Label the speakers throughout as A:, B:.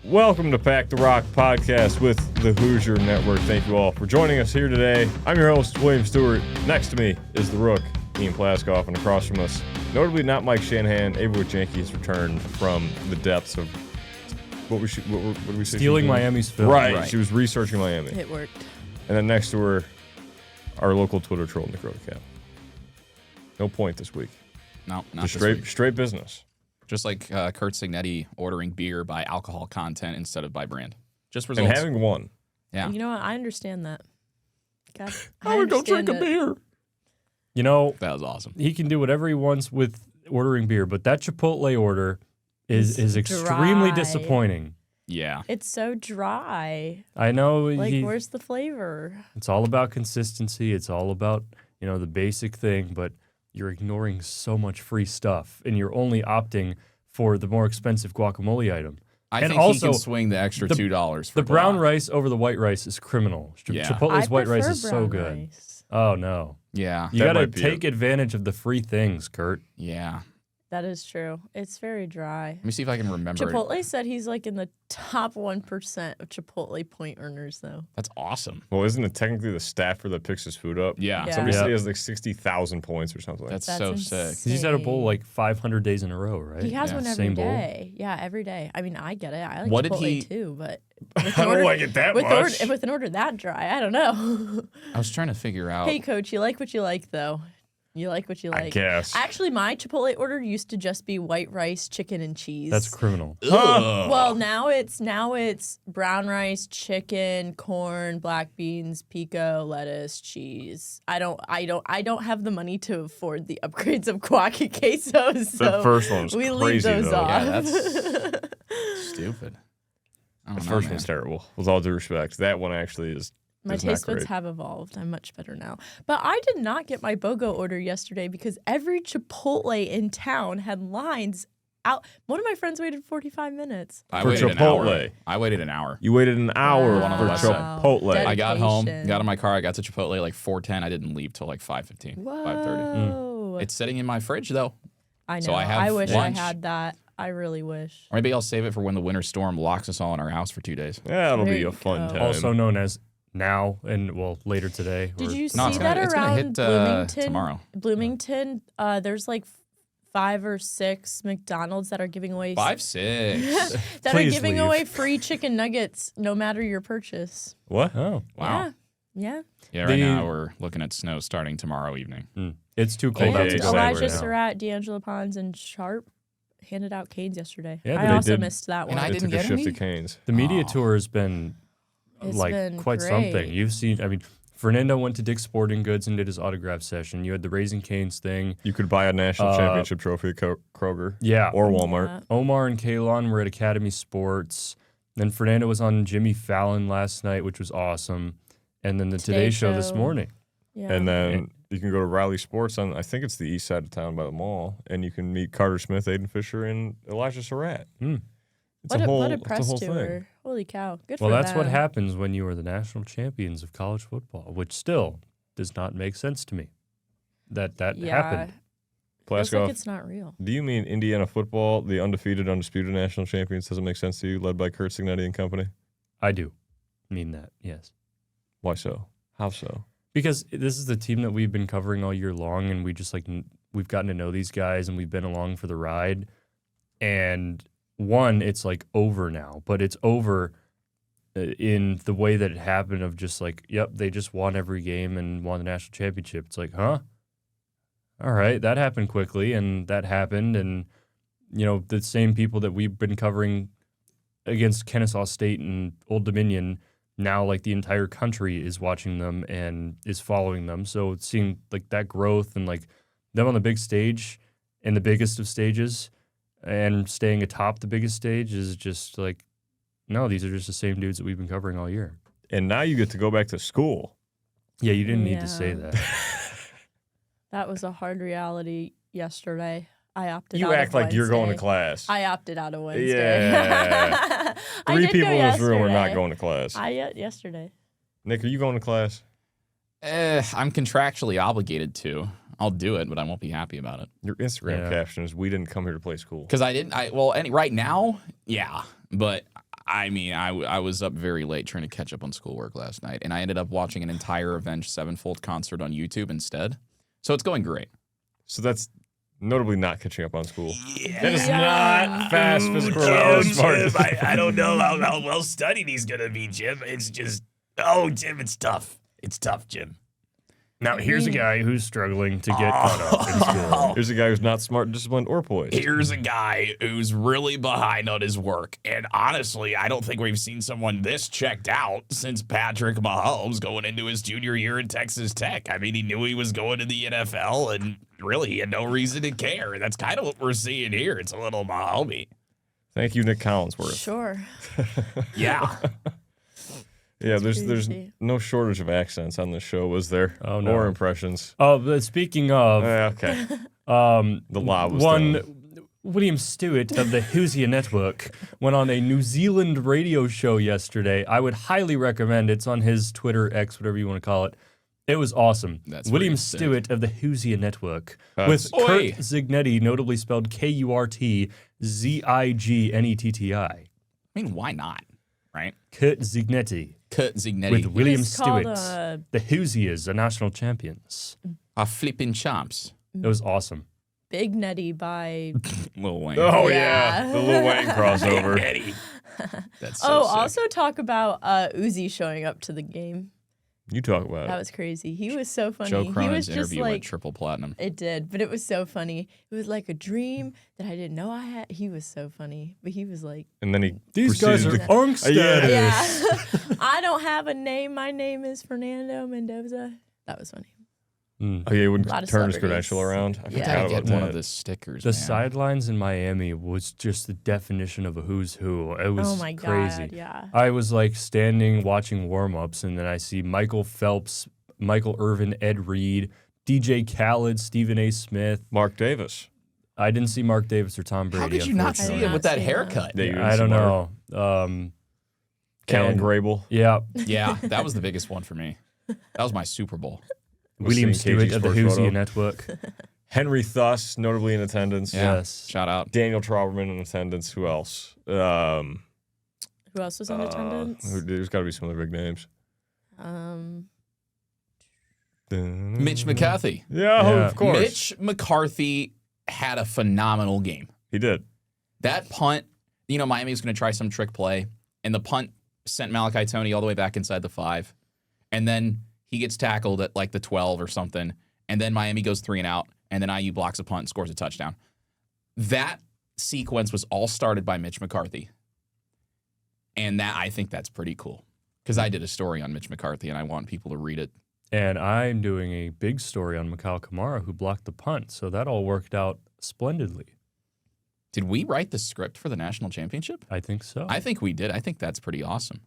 A: Welcome to Pack the Rock podcast with the Hoosier Network. Thank you all for joining us here today. I'm your host, William Stewart. Next to me is the Rook, Ian Plaskoff, and across from us, notably not Mike Shanahan, Ava Wegenke has returned from the depths of what did we say?
B: Stealing Miami's film.
A: Right, she was researching Miami.
C: It worked.
A: And then next to her, our local Twitter troll, Nick Rodecap. No point this week.
D: No, not
A: Just
D: this week.
A: straight business.
D: Just like Kurt Signetti ordering beer by alcohol content instead of by brand. Just results.
A: And having won.
D: Yeah.
C: You know what? I understand that. God,
A: I would go drink a beer.
B: You know,
D: That was awesome.
B: he can do whatever he wants with ordering beer, but that Chipotle order is extremely
C: dry.
B: disappointing.
D: Yeah.
C: It's so dry.
B: I know
C: Like, where's the flavor?
B: it's all about consistency. It's all about, the basic thing, but you're ignoring so much free stuff, and you're only opting for the more expensive guacamole item.
D: I
B: And
D: think he
B: also,
D: can swing the extra $2 for
B: The brown
D: guac.
B: rice over the white rice is criminal.
D: Yeah.
B: Chipotle's
C: I
B: white rice
C: prefer
B: is so
C: brown
B: good.
C: rice.
B: Oh, no.
D: Yeah.
B: You
A: That
B: got to
A: might be
B: take
A: it.
B: advantage of the free things, Kurt.
D: Yeah.
C: That is true. It's very dry.
D: Let me see if I can remember it.
C: Chipotle said he's like in the top 1% of Chipotle point earners, though.
D: That's awesome.
A: Well, isn't it technically the staffer that picks his food up?
D: Yeah.
C: Yeah.
A: Somebody
B: Yeah.
A: said he has like 60,000 points or something.
D: That's
C: That's
D: so
C: insane.
D: sick.
B: He's had a bowl like 500 days in a row, right?
C: He has
D: Yeah.
C: one every
B: Same bowl.
C: day. Yeah, every day. I mean, I get it. I like
D: What did
C: Chipotle
D: he-
C: too, but
A: I don't like it that
C: with
A: much.
C: with an order that dry, I don't know.
D: I was trying to figure out.
C: Hey, coach, you like what you like, though. You like what you like.
A: I guess.
C: Actually, my Chipotle order used to just be white rice, chicken, and cheese.
B: That's criminal.
C: Well, now it's brown rice, chicken, corn, black beans, pico, lettuce, cheese. I don't have the money to afford the upgrades of guac and queso, so
A: The first one's
C: we leave
A: crazy,
C: those
A: though.
C: off.
D: Yeah, that's stupid. I
A: The
D: don't
A: first
D: know,
A: one's
D: man.
A: terrible, with all due respect. That one actually is
C: My
A: not
C: taste buds
A: great.
C: have evolved. I'm much better now. But I did not get my BOGO order yesterday because every Chipotle in town had lines out. One of my friends waited 45 minutes.
D: I
A: For
D: waited an hour.
A: Chipotle.
D: I waited an hour.
A: You waited an hour
C: Wow.
A: for
D: Wow.
A: Chipotle.
C: Dedication.
D: I got home, got in my car, I got to Chipotle like 4:10. I didn't leave till like 5:15, 5:30.
C: Whoa.
D: It's sitting in my fridge though.
C: I know.
D: So I have
C: wish
D: lunch.
C: I had that. I really wish.
D: Or maybe I'll save it for when the winter storm locks us all in our house for 2 days.
A: Yeah, it'll
C: There
A: be
C: you
A: a fun
C: go.
A: time.
B: Also known as now and, later today.
C: Did you
D: No,
C: see
D: it's
C: that
D: gonna
C: around
D: hit
C: Bloomington?
D: tomorrow.
C: Bloomington, there's like 5 or 6 McDonald's that are giving away
D: 5, 6.
C: that
B: Please
C: are giving
B: leave.
C: away free chicken nuggets no matter your purchase.
A: What?
B: Oh,
D: Wow.
C: Yeah.
D: Yeah, right
B: The-
D: now we're looking at snow starting tomorrow evening.
B: it's too cold
A: Yeah,
B: out to
A: it's
B: go
A: sad
C: Elijah
A: right now.
C: Surratt, D'Angelo Pons, and Sharp handed out canes yesterday.
B: Yeah,
C: I
B: they
C: also
B: did.
C: missed that one.
D: And I
A: They
D: didn't
A: took a
D: get
A: shift
D: any?
A: to Canes.
B: The media tour has been
C: It's
B: like
C: been
B: quite
C: great.
B: something. You've seen, Fernando went to Dick's Sporting Goods and did his autograph session. You had the Raising Cane's thing.
A: You could buy a national championship trophy at Kroger.
B: Yeah.
A: Or Walmart.
C: Yeah.
B: Omar and Kalon were at Academy Sports. Then Fernando was on Jimmy Fallon last night, which was awesome. And then the Today Show this
C: Show.
B: morning.
C: Yeah.
A: And then you can go to Riley Sports on, I think it's the east side of town by the mall, and you can meet Carter Smith, Aiden Fisher, and Elijah Surratt. It's
C: what a
A: it's
C: press
A: whole
C: tour.
A: thing.
C: Holy cow. Good
B: Well,
C: for
B: that's what
C: them.
B: happens when you are the national champions of college football, which still does not make sense to me. That
C: Yeah.
B: happened.
C: Feels
A: Plaskoff,
C: like it's not real.
A: do you mean Indiana football, the undefeated, undisputed national champions, doesn't make sense to you, led by Kurt Signetti and company?
B: I do mean that, yes.
A: Why so? How so?
B: Because this is the team that we've been covering all year long, and we've gotten to know these guys, and we've been along for the ride. And it's like over now, but it's over in the way that it happened of just like, yep, they just won every game and won the national championship. It's like, huh? All right, that happened quickly, and that happened, and the same people that we've been covering against Kennesaw State and Old Dominion. Now, like, the entire country is watching them and is following them. So seeing, like, that growth and, like, them on the big stage and the biggest of stages and staying atop the biggest stage is just, like, no, these are just the same dudes that we've been covering all year.
A: And now you get to go back to school.
B: Yeah, you didn't need to
C: Yeah.
B: say that.
C: That was a hard reality yesterday. I opted out
A: You act
C: of
A: like you're going to
C: Wednesday.
A: class.
C: I opted out of Wednesday.
A: Yeah.
C: I
A: 3
C: did
A: people
C: go
A: in this room are not
C: yesterday.
A: going to class.
C: Yesterday.
A: Nick, are you going to class?
D: I'm contractually obligated to. I'll do it, but I won't be happy about it.
A: Your Instagram
B: Yeah.
A: caption is, "We didn't come here to play school."
D: Because right now, yeah. But I mean, I was up very late trying to catch up on schoolwork last night, and I ended up watching an entire Avenged Sevenfold concert on YouTube instead. So it's going great.
A: So that's notably not catching up on school.
E: Yeah.
A: That is not fast physical or smart.
E: I don't know how well studied he's going to be, Jim. It's just, Jim, it's tough. It's tough, Jim.
B: Now, here's a guy who's struggling to get caught up in school.
A: Here's a guy who's not smart, disciplined, or poised.
E: Here's a guy who's really behind on his work. And honestly, I don't think we've seen someone this checked out since Patrick Mahomes going into his junior year at Texas Tech. I mean, he knew he was going to the NFL, and really, he had no reason to care. That's kind of what we're seeing here. It's a little Mahomey.
A: Thank you, Nick Collinsworth.
C: Sure.
E: Yeah.
A: Yeah, there's
C: crazy.
A: no shortage of accents on this show, was there?
B: Oh, no.
A: Or impressions.
B: Oh, but speaking of,
A: Okay. The law was
B: one
A: done.
B: William Stewart of the Hoosier Network went on a New Zealand radio show yesterday. I would highly recommend. It's on his Twitter, X, whatever you want to call it. It was awesome.
D: That's
B: William
D: pretty sick.
B: Stewart of the Hoosier Network
A: That's-
B: with Kurt
D: Oi.
B: Zignetti, notably spelled Kurtzigneti.
D: I mean, why not? Right?
B: Kurt Zignetti
D: Kurt Zignetti.
B: with William
C: It's called,
B: Stewart. The Hoosiers are national champions.
D: Are flipping champs.
B: It was awesome.
C: Big Netty by.
D: Lil Wayne.
A: Oh,
C: Yeah.
A: yeah. The Lil Wayne crossover.
E: Eddie.
D: That's so
C: Oh,
D: sick.
C: also talk about Uzi showing up to the game.
A: You talk about
C: That
A: it.
C: was crazy. He was so funny.
D: Joe
C: He was
D: Cronin's
C: just
D: interview
C: like
D: went triple platinum.
C: it did, but it was so funny. It was like a dream that I didn't know I had. He was so funny, but he was like,
A: And then he
B: These guys are
A: proceeded to-
B: unk status.
C: yeah, I don't have a name. My name is Fernando Mendoza. That was funny.
B: Mm.
A: Oh, yeah, he wouldn't
C: A lot of
A: turn his
C: celebrities.
A: credential around. I
C: Yeah.
A: forgot
D: Gotta
A: about
D: get one
A: that.
D: of the stickers,
B: The
D: man.
B: sidelines in Miami was just the definition of a who's who. It was
C: Oh my
B: crazy.
C: god, yeah.
B: I was like standing watching warm-ups, and then I see Michael Phelps, Michael Irvin, Ed Reed, DJ Khaled, Stephen A. Smith.
A: Mark Davis.
B: I didn't see Mark Davis or Tom Brady.
D: How could you not see
B: unfortunately.
D: him with that
C: I did not see
D: haircut?
A: Yeah, you didn't
B: I
A: see
B: don't
A: Mark.
B: know.
A: Callan
B: and-
A: Grable.
B: Yeah,
D: Yeah, that was the biggest one for me. That was my Super Bowl.
A: Was
B: William
A: seeing
B: Stewart
A: KG
B: of the
A: Sports
B: Hoosier
A: Photo.
B: Network.
A: Henry Thuss, notably in attendance.
D: Yeah.
B: Yes.
D: Shout out.
A: Daniel Trauberman in attendance. Who else?
C: Who else was in attendance?
A: There's got to be some other big names.
D: Mitch McCarthy.
A: Yeah,
B: Yeah.
A: of course.
D: Mitch McCarthy had a phenomenal game.
A: He did.
D: That punt, Miami was going to try some trick play, and the punt sent Malachi Toney all the way back inside the 5. And then he gets tackled at like the 12 or something, and then Miami goes 3 and out, and then IU blocks a punt and scores a touchdown. That sequence was all started by Mitch McCarthy. And I think that's pretty cool, because I did a story on Mitch McCarthy, and I want people to read it.
B: And I'm doing a big story on Mikal Kamara, who blocked the punt. So that all worked out splendidly.
D: Did we write the script for the national championship?
B: I think so.
D: I think we did. I think that's pretty awesome.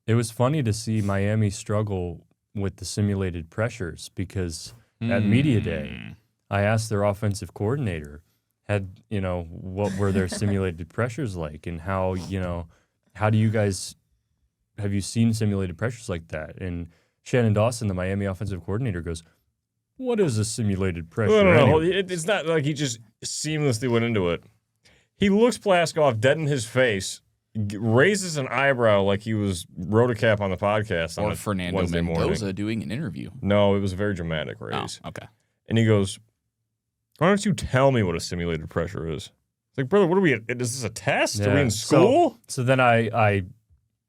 B: It was funny to see Miami struggle with the simulated pressures because at Media Day, I asked their offensive coordinator, what were their simulated pressures like, and how do you guys, have you seen simulated pressures like that? And Shannon Dawson, the Miami offensive coordinator, goes, "What is a simulated pressure?"
A: No.
B: anyway?"
A: It's not like he just seamlessly went into it. He looks Plaskoff dead in his face, raises an eyebrow like he was Rodecap on the podcast on
D: Or
A: a
D: Fernando
A: Wednesday
D: Mendoza
A: morning.
D: doing an interview.
A: No, it was a very dramatic raise.
D: Oh, okay.
A: And he goes, "Why don't you tell me what a simulated pressure is?" It's like, brother, what are we? Is this a test? Are we in school?
B: So then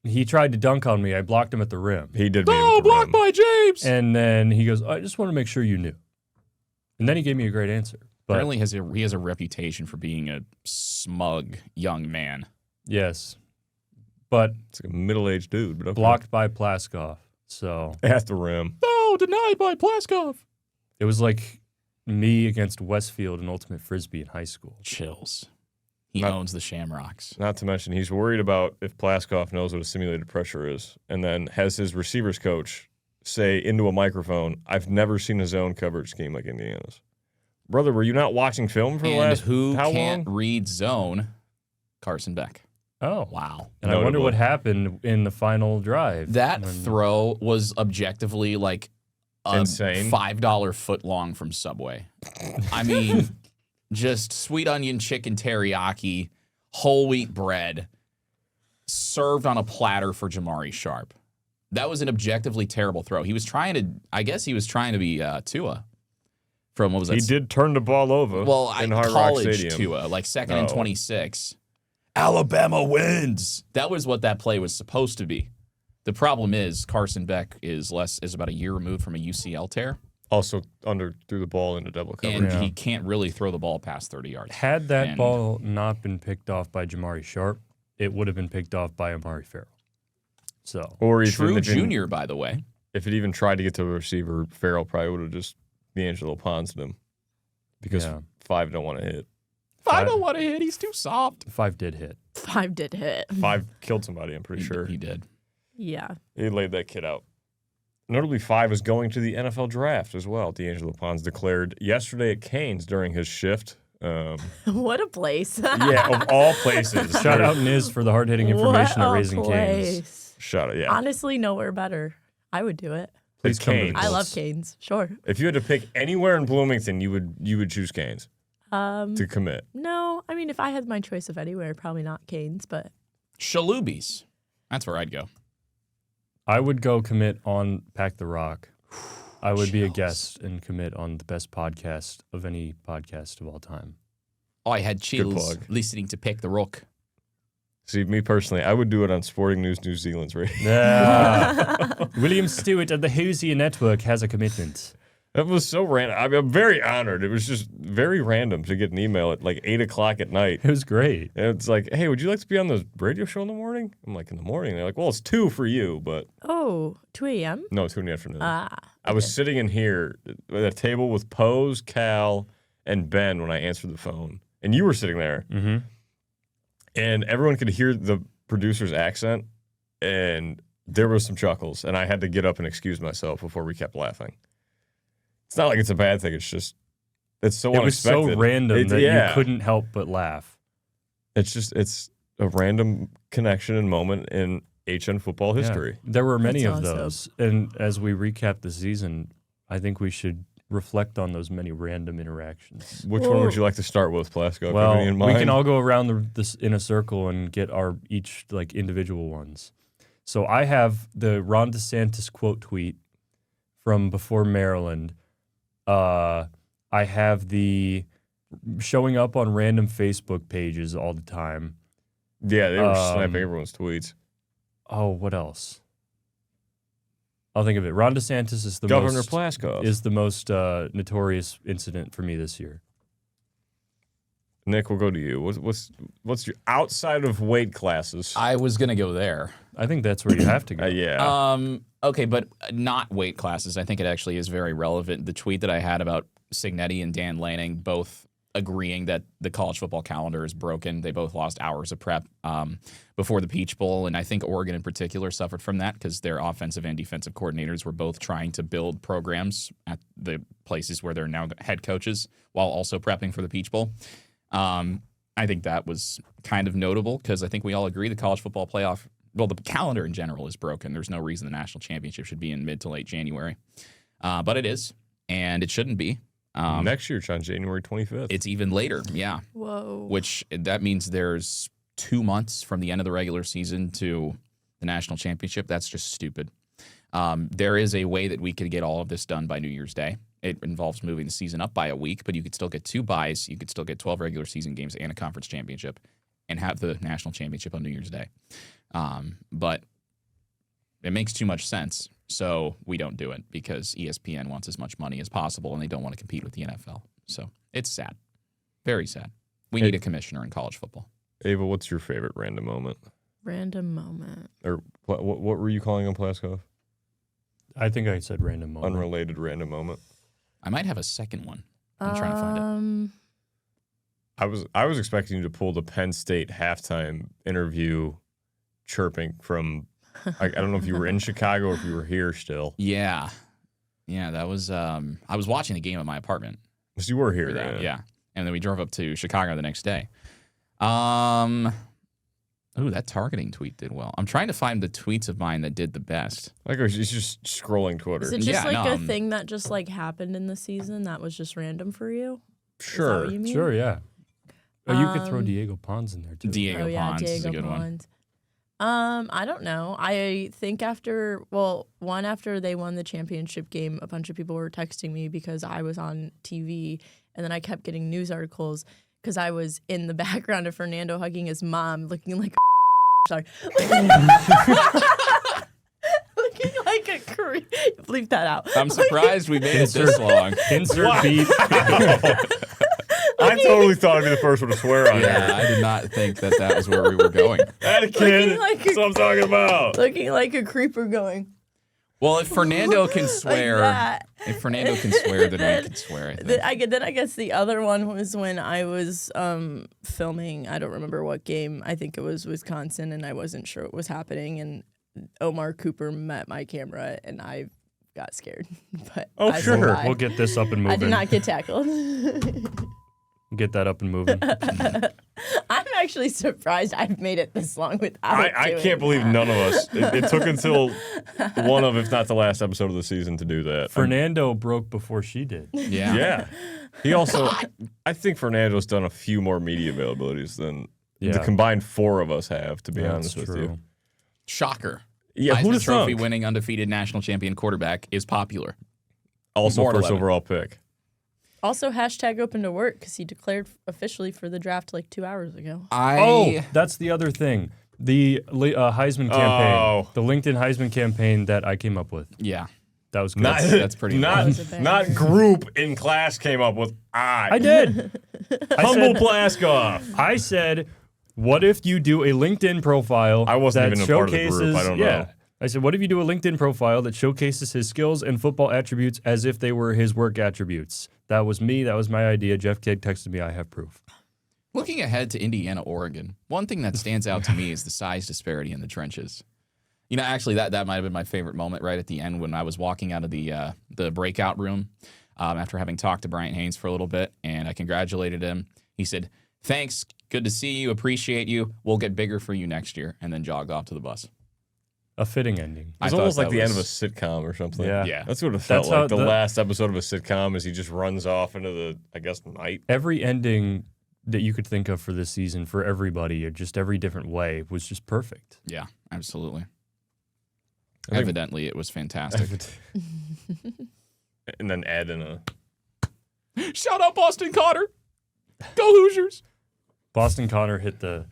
B: he tried to dunk on me. I blocked him at the rim.
A: He did. Blocked
D: by James.
B: And then he goes, "I just want to make sure you knew." And then he gave me a great answer. But
D: Apparently he has a reputation for being a smug young man.
B: yes, but
A: It's like a middle-aged dude, but okay.
B: blocked by Plaskoff. So
A: at the rim.
D: Oh, denied by Plaskoff.
B: it was like me against Westfield in Ultimate Frisbee in high school.
D: Chills. He
A: Not-
D: owns the Shamrocks.
A: Not to mention, he's worried about if Plaskoff knows what a simulated pressure is, and then has his receivers coach say into a microphone, "I've never seen a zone coverage scheme like Indiana's." Brother, were you not watching film for the
D: And
A: last
D: who
A: how
D: can't
A: long?
D: read zone? Carson Beck.
B: Oh,
D: Wow.
B: and I wonder
A: Notable.
B: what happened in the final drive.
D: That
B: when-
D: throw was objectively like a
A: Insane.
D: $5 foot long from Subway. I mean, just sweet onion chicken teriyaki, whole wheat bread, served on a platter for Jamari Sharp. That was an objectively terrible throw. He was trying to be Tua from, what was that?
A: He did turn the ball over in Hard Rock
D: college
A: Stadium.
D: Tua, like second and 26. Alabama wins. That was what that play was supposed to be. The problem is Carson Beck is about a year removed from a UCL tear.
A: Also threw the ball into double coverage.
D: And he can't really throw the ball past 30 yards.
B: Had that ball not been picked off by Jamari Sharp, it would have been picked off by Amari Farrell. So,
A: or
D: True Junior, by the way.
A: If it even tried to get to the receiver, Farrell probably would have just D'Angelo Pons'd him. Because 5 don't want to hit.
D: 5 don't want to hit. He's too soft.
B: 5 did hit.
C: 5 did hit.
A: 5 killed somebody, I'm pretty sure.
D: He did.
C: Yeah.
A: He laid that kid out. Notably, 5 is going to the NFL draft as well. D'Angelo Pons declared yesterday at Canes during his shift.
C: What a place.
A: Yeah, of all places.
B: Shout out Niz for the hard-hitting information
C: What
B: at
C: a
B: Raising Canes.
C: place.
A: Shout out, yeah.
C: Honestly, nowhere better. I would do it.
A: Please come to the
B: Canes.
C: I
A: Colts.
C: love Canes. Sure.
A: If you had to pick anywhere in Bloomington, you would choose Canes to commit.
C: No, I mean, if I had my choice of anywhere, probably not Canes, but
D: Shalubies. That's where I'd go.
B: I would go commit on Pack the Rock. I would be a guest and commit on the best podcast of any podcast of all time.
D: Oh, I had chills
A: plug.
D: listening to Pick the Rook.
A: See, me personally, I would do it on Sporting News New Zealand's radio.
B: Yeah. William Stewart of the Hoosier Network has a commitment.
A: That was so random. I'm very honored. It was just very random to get an email at like 8 o'clock at night.
B: It was great.
A: And it's like, hey, would you like to be on the radio show in the morning? I'm like, in the morning? They're like, well, it's 2 for you, but
C: oh, 2 a.m.?
A: no, 2 in the afternoon.
C: Ah.
A: I was sitting in here at a table with Pose, Cal, and Ben when I answered the phone. And you were sitting there.
B: Mm-hmm.
A: And everyone could hear the producer's accent. And there was some chuckles. And I had to get up and excuse myself before we kept laughing. It's not like it's a bad thing. It's just, it's so
B: It was
A: unexpected.
B: so random that
A: yeah.
B: you couldn't help but laugh.
A: It's a random connection and moment in HN football history.
B: Yeah. There were many
C: That's
B: of
C: awesome.
B: those. And as we recap the season, I think we should reflect on those many random interactions.
A: Which one would you like to start with, Plaskoff?
B: Well,
A: Have any in
B: we
A: mind?
B: can all go around this in a circle and get our each like individual ones. So I have the Ron DeSantis quote tweet from before Maryland. I have the showing up on random Facebook pages all the time.
A: Yeah, they were sniping everyone's tweets.
B: Oh, what else? I'll think of it. Ron DeSantis is the
A: Governor Plaskoff.
B: is the most notorious incident for me this year.
A: Nick, we'll go to you. What's your outside of weight classes?
D: I was going to go there.
B: I think that's where you have to go.
A: Yeah.
D: Okay, but not weight classes. I think it actually is very relevant. The tweet that I had about Signetti and Dan Lanning both agreeing that the college football calendar is broken. They both lost hours of prep before the Peach Bowl, and I think Oregon in particular suffered from that because their offensive and defensive coordinators were both trying to build programs at the places where they're now head coaches while also prepping for the Peach Bowl. I think that was kind of notable because I think we all agree the college football playoff, well, the calendar in general is broken. There's no reason the national championship should be in mid to late January. But it is, and it shouldn't be.
A: Next year, it's on January 25th.
D: It's even later, yeah.
C: Whoa.
D: Which that means there's 2 months from the end of the regular season to the national championship. That's just stupid. There is a way that we could get all of this done by New Year's Day. It involves moving the season up by a week, but you could still get 2 byes. You could still get 12 regular season games and a conference championship and have the national championship on New Year's Day. But it makes too much sense. So we don't do it because ESPN wants as much money as possible and they don't want to compete with the NFL. So it's sad. Very sad. We need a commissioner in college football.
A: Ava, what's your favorite random moment?
C: Random moment.
A: Or what were you calling on Plaskoff?
B: I think I said random moment.
A: Unrelated random moment.
D: I might have a second one. I'm trying to find it.
A: I was expecting you to pull the Penn State halftime interview chirping from I don't know if you were in Chicago or if you were here still.
D: Yeah. Yeah, that was I was watching the game at my apartment.
A: So you were here,
D: for that,
A: yeah.
D: yeah. And then we drove up to Chicago the next day. Ooh, that targeting tweet did well. I'm trying to find the tweets of mine that did the best.
A: Like he's just scrolling Twitter.
C: Is it just
D: Yeah,
C: like
D: no,
C: a thing that just like happened in the season that was just random for you? Is that
A: Sure.
C: what you mean?
B: Sure, yeah. Oh, you could throw Diego Pons in there too.
D: Diego
C: Oh yeah,
D: Pons is a
C: Diego
D: good one.
C: Pons. I don't know. I think after they won the championship game, a bunch of people were texting me because I was on TV, and then I kept getting news articles because I was in the background of Fernando hugging his mom, looking like sorry. Looking like a creep. Bleep that out.
D: I'm surprised we made it this long.
B: Insert beep.
A: I totally thought I'd be the first one to swear on
D: Yeah, I did not think that was where we were going.
A: That kid.
C: Like
A: That's what I'm talking about.
C: Looking like a creeper going.
D: Well, if Fernando can swear,
C: that.
D: then we can swear. I think.
C: Then I guess the other one was when I was filming. I don't remember what game. I think it was Wisconsin, and I wasn't sure what was happening. And Omar Cooper met my camera, and I got scared. But I
B: Sure.
C: survived.
B: We'll get this up and moving.
C: I did not get tackled.
B: Get that up and moving.
C: I'm actually surprised I've made it this long without.
A: I
C: doing
A: can't believe
C: that.
A: none of us. It took until one of, if not the last episode of the season to do that.
B: Fernando broke before she did.
D: Yeah.
A: Yeah. He also, I think Fernando's done a few more media availabilities than the
B: Yeah.
A: combined four of us have, to be
B: That's
A: honest with
B: true.
A: you.
D: Shocker.
A: Yeah, who'd
D: Heisman
A: have
D: Trophy
A: thunk?
D: winning undefeated national champion quarterback is popular.
A: Also
D: More
A: first
D: 11.
A: overall pick.
C: Also, hashtag open to work because he declared officially for the draft like 2 hours ago.
B: Oh, that's the other thing. The Heisman campaign.
A: Oh.
B: The LinkedIn Heisman campaign that I came up with.
D: Yeah.
B: That was good.
D: That's pretty
A: not,
C: That was a bang.
A: not group in class came up with
B: I did.
A: Humble Plaskoff.
B: I said, what if you do a LinkedIn profile
A: I wasn't
B: that
A: even a part of the
B: showcases,
A: group. I don't know.
B: I said, what if you do a LinkedIn profile that showcases his skills and football attributes as if they were his work attributes? That was me. That was my idea. Jeff Kidd texted me. I have proof.
D: Looking ahead to Indiana, Oregon, one thing that stands out to me is the size disparity in the trenches. You know, actually, that might have been my favorite moment right at the end when I was walking out of the breakout room after having talked to Bryant Haynes for a little bit, and I congratulated him. He said, "Thanks, good to see you, appreciate you. We'll get bigger for you next year," and then jogged off to the bus.
B: A fitting ending.
A: It's
D: thought
A: almost like
D: that
A: the end of a
D: was-
A: sitcom or something.
B: Yeah.
D: Yeah.
A: That's what it felt
B: That's how
A: like. The
B: the-
A: last episode of a sitcom is he just runs off into the, I guess, night.
B: Every ending that you could think of for this season for everybody, or just every different way, was just perfect.
D: Yeah, absolutely.
A: I think-
D: Evidently, it was fantastic.
A: And then Ed in a...
D: Shout out Boston Cotter. Go Hoosiers.
B: Boston Connor hit the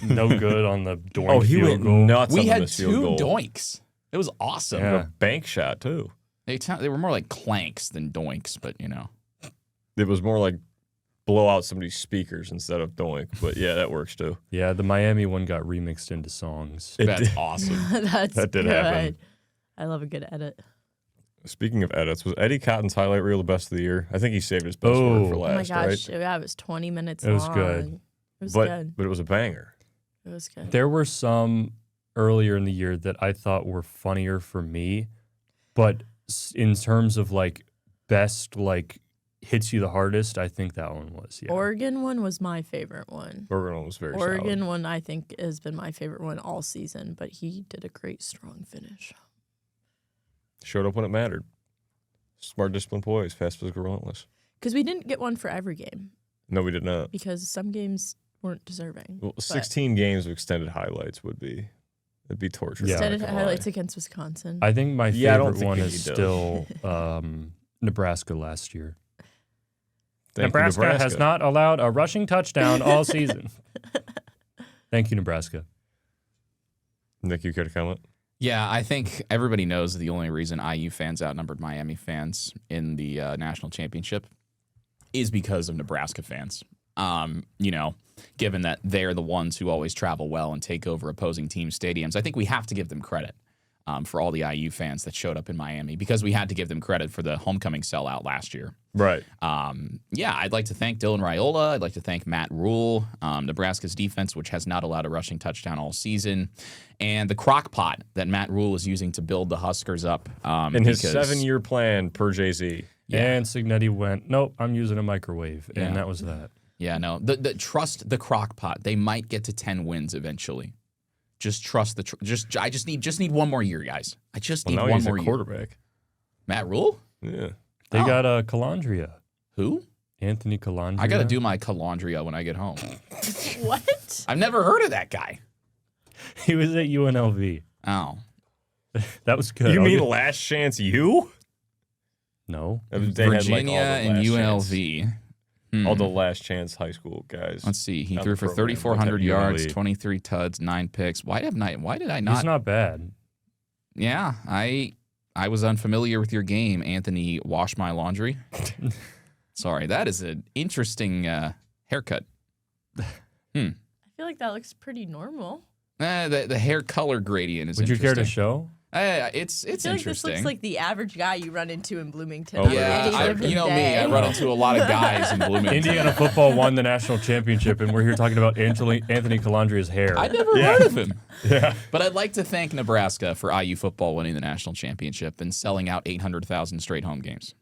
B: no good on the doink
A: Oh, he
B: field
A: went
B: goal.
A: nuts
D: We
A: on the
D: had
A: missed field
D: two
A: goal.
D: doinks. It was awesome.
B: Yeah.
A: A bank shot, too.
D: They were more like clanks than doinks, but you know.
A: It was more like blow out somebody's speakers instead of doink. But yeah, that works, too.
B: Yeah, the Miami one got remixed into songs.
D: That's awesome.
C: That's
A: That did
C: good.
A: happen.
C: I love a good edit.
A: Speaking of edits, was Eddie Cotton's highlight reel the best of the year? I think he saved his best work for
B: Oh.
C: Oh my
A: last,
C: gosh,
A: right?
C: yeah, it was 20 minutes
B: It was
C: long.
B: good.
C: It was
A: But
C: good.
A: it was a banger.
C: It was good.
B: There were some earlier in the year that I thought were funnier for me, but in terms of like best, like hits you the hardest, I think that one was. Yeah.
C: Oregon one was my favorite one.
A: Oregon was very
C: Oregon
A: solid.
C: one I think has been my favorite one all season, but he did a great strong finish.
A: Showed up when it mattered. Smart, disciplined boys, fast, physical, relentless.
C: Because we didn't get one for every game
A: No, we did not.
C: because some games weren't deserving.
A: Well,
C: But
A: 16 games of extended highlights would be, it'd be torture.
B: Yeah.
C: Instead of
A: Not gonna
C: highlights
A: lie.
C: against Wisconsin.
B: I think my
A: Yeah, I don't
B: favorite
A: think
B: one
A: we
B: is
A: need
B: still Nebraska last year.
A: Thank you,
B: Nebraska has not allowed a rushing touchdown all season. Thank you, Nebraska.
A: Nick, you care to comment?
D: Yeah, I think everybody knows the only reason IU fans outnumbered Miami fans in the national championship is because of Nebraska fans. You know, given that they're the ones who always travel well and take over opposing team stadiums, I think we have to give them credit for all the IU fans that showed up in Miami because we had to give them credit for the homecoming sellout last year.
A: Right.
D: Yeah, I'd like to thank Dylan Raiola. I'd like to thank Matt Rule, Nebraska's defense, which has not allowed a rushing touchdown all season, and the crock pot that Matt Rule is using to build the Huskers up.
A: In his
D: because-
A: 7-year plan per Jay-Z.
D: Yeah.
B: And Signetti went, nope, I'm using a microwave.
D: Yeah.
B: And that was that.
D: Yeah, no, the trust the crock pot. They might get to 10 wins eventually. Just trust the. I just need one more year, guys. I just
A: Well,
D: need
A: now
D: one
A: he's
D: more
A: a
D: year.
A: quarterback.
D: Matt Rule?
A: Yeah.
B: They
D: Oh.
B: got Calandria.
D: Who?
B: Anthony Calandria.
D: I got to do my Calandria when I get home.
C: What?
D: I've never heard of that guy.
B: He was at UNLV.
D: Oh.
B: That was good.
A: You
B: I'll
A: mean
B: give-
A: Last Chance U?
B: No.
A: They had, like, all
D: Virginia
A: the
D: and
A: Last
D: UNLV.
A: Chance- all the Last Chance high school guys.
D: Let's see. He
A: on
D: threw
A: the
D: for
A: program.
D: 3,400 yards,
A: UNLV.
D: 23 tuds, 9 picks. Why did I
B: He's
D: not?
B: not bad.
D: Yeah, I was unfamiliar with your game, Anthony. Wash my laundry. Sorry, that is an interesting haircut.
C: I feel like that looks pretty normal.
D: The hair color gradient is
B: Would you
D: interesting.
B: care to show?
D: It's
C: I feel like this
D: interesting.
C: looks like the average guy you run into in Bloomington.
A: Oh,
C: on
D: yeah,
C: any given
D: you know me.
C: day.
D: I run into a lot of guys in Bloomington.
B: Indiana football won the national championship, and we're here talking about Anthony Calandria's hair.
D: I never
A: Yeah.
D: heard of him.
A: Yeah.
D: But I'd like to thank Nebraska for IU football winning the national championship and selling out 800,000 straight home games.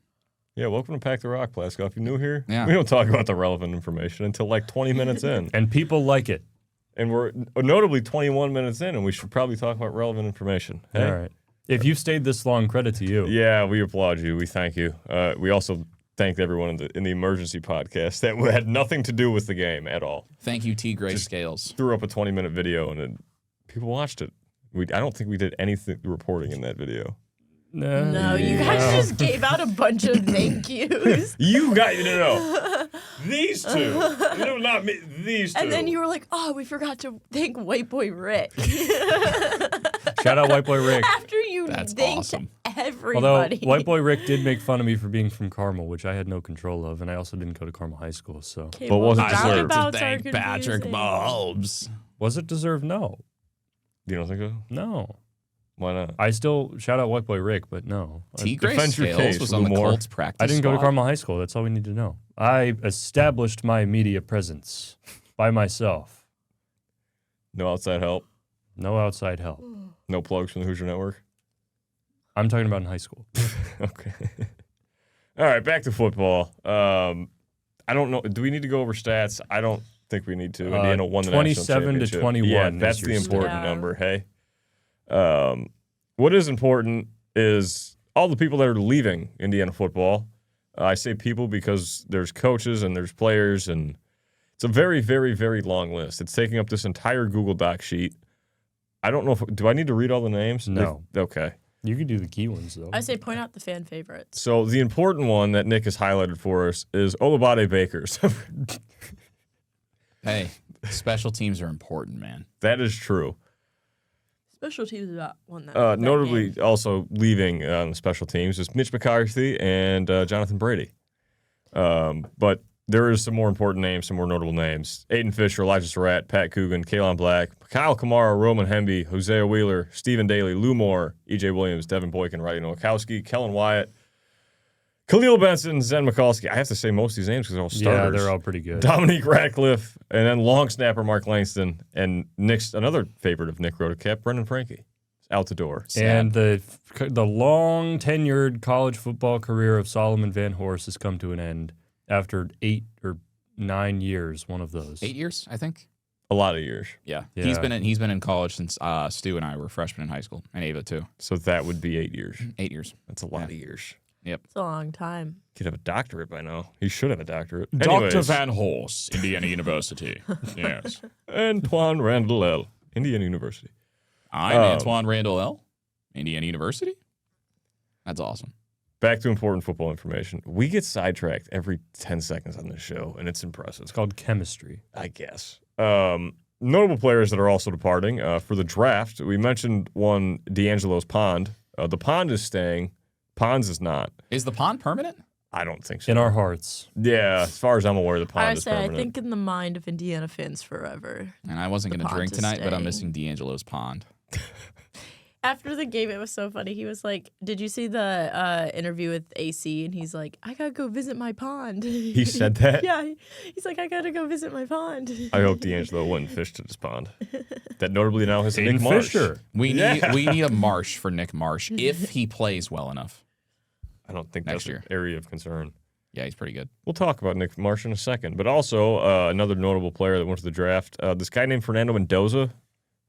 A: Yeah, welcome to Pack the Rock, Plaskoff. You new here?
D: Yeah.
A: We don't talk about the relevant information until like 20 minutes in.
B: And people like it.
A: And we're notably 21 minutes in, and we should probably talk about relevant information. Hey?
B: All right. If you've stayed this long, credit to you.
A: Yeah, we applaud you. We thank you. We also thanked everyone in the emergency podcast that had nothing to do with the game at all.
D: Thank you, T. Gray Scales.
A: Threw up a 20-minute video, and people watched it. I don't think we did anything reporting in that video.
C: No, you guys just gave out a bunch of thank yous.
A: You got no. These two. No, not me. These two.
C: And then you were like, oh, we forgot to thank White Boy Rick.
B: Shout out White Boy Rick.
C: After you
D: That's
C: thanked
D: awesome.
B: Although
C: everybody.
B: White Boy Rick did make fun of me for being from Carmel, which I had no control of, and I also didn't go to Carmel High School. So
C: Okay,
A: But
C: well,
A: wasn't
C: the
A: deserved.
C: roundabouts
E: to
C: are
E: thank Patrick
C: confusing.
E: Mahomes.
B: was it deserved? No,
A: You don't think so?
B: no.
A: Why not?
B: I still shout out White Boy Rick, but no.
D: T. Gray
A: defend your
D: Scales
A: case
D: was
A: a
D: on the
A: little more.
D: Colts practice
B: I didn't go to
D: squad.
B: Carmel High School. That's all we need to know. I established my media presence by myself.
A: No outside help.
B: No outside help.
A: No plugs from the Hoosier Network.
B: I'm talking about in high school.
A: Okay. All right, back to football. I don't know. Do we need to go over stats? I don't think we need to. Indiana won the national
B: 27 to
A: championship.
B: 21
A: Yeah,
B: is
A: that's
B: your
A: the important
C: stat.
A: number. Hey, what is important is all the people that are leaving Indiana football. I say people because there's coaches and there's players, and it's a very, very, very long list. It's taking up this entire Google Doc sheet. I don't know if do I need to read all the names?
B: No.
A: Okay.
B: You could do the key ones, though.
C: I say point out the fan favorites.
A: So the important one that Nick has highlighted for us is Olabade Bakers.
D: Hey, special teams are important, man.
A: That is true.
C: Special teams about one that.
A: Notably, also leaving on the special teams is Mitch McCarthy and Jonathan Brady. But there is some more important names, some more notable names. Aiden Fisher, Elijah Surratt, Pat Coogan, Kalen Black, Kyle Kamara, Roman Hemby, Hosea Wheeler, Stephen Daly, Lou Moore, E.J. Williams, Devin Boykin, Roddy Nowakowski, Kellen Wyatt, Khalil Benson, Zen Mikulski. I have to say most of these names because they're all starters.
B: Yeah, they're all pretty good.
A: Dominique Ratcliffe, and then long snapper Mark Langston, and Nick's another favorite of Nick Rodecap, Brendan Frankie. Out the door.
B: And the long tenured college football career of Solomon Van Horst has come to an end after 8 or 9 years. One of those.
D: 8 years, I think.
A: A lot of years.
D: Yeah.
B: Yeah.
D: He's been in college since Stu and I were freshmen in high school, and Ava too.
A: So that would be 8 years.
D: 8 years.
A: That's a lot of years.
D: Yep.
C: It's a long time.
A: He'd have a doctorate by now. He should have a doctorate.
E: Dr.
A: Anyways,
E: Van Horst, Indiana University. Yes.
A: Antoine Randall L., Indiana University.
D: I'm Antoine Randall L., Indiana University. That's awesome.
A: Back to important football information. We get sidetracked every 10 seconds on this show, and it's impressive.
B: It's called chemistry.
A: I guess. Notable players that are also departing for the draft. We mentioned one, D'Angelo's Pond. The Pond is staying. Ponds is not.
D: Is the pond permanent?
A: I don't think so.
B: In our hearts.
A: Yeah, as far as I'm aware, the Pond
C: I
A: is
C: say,
A: permanent.
C: I think in the mind of Indiana fans forever.
D: And I wasn't
C: The
D: going to
C: pond
D: drink
C: is
D: tonight, but I'm
C: staying.
D: missing D'Angelo's Pond.
C: After the game, it was so funny. He was like, "Did you see the interview with AC?" And he's like, "I gotta go visit my pond."
A: He said that?
C: Yeah, he's like, "I gotta go visit my pond."
A: I hope D'Angelo went and fished at his pond. That notably now has a Nick
B: Aiden
A: Marsh.
B: Fisher.
D: We
A: Yeah.
D: need a Marsh for Nick Marsh if he plays well enough.
A: I don't think
D: Next
A: that's
D: year.
A: an area of concern.
D: Yeah, he's pretty good.
A: We'll talk about Nick Marsh in a second. But also, another notable player that went to the draft, this guy named Fernando Mendoza.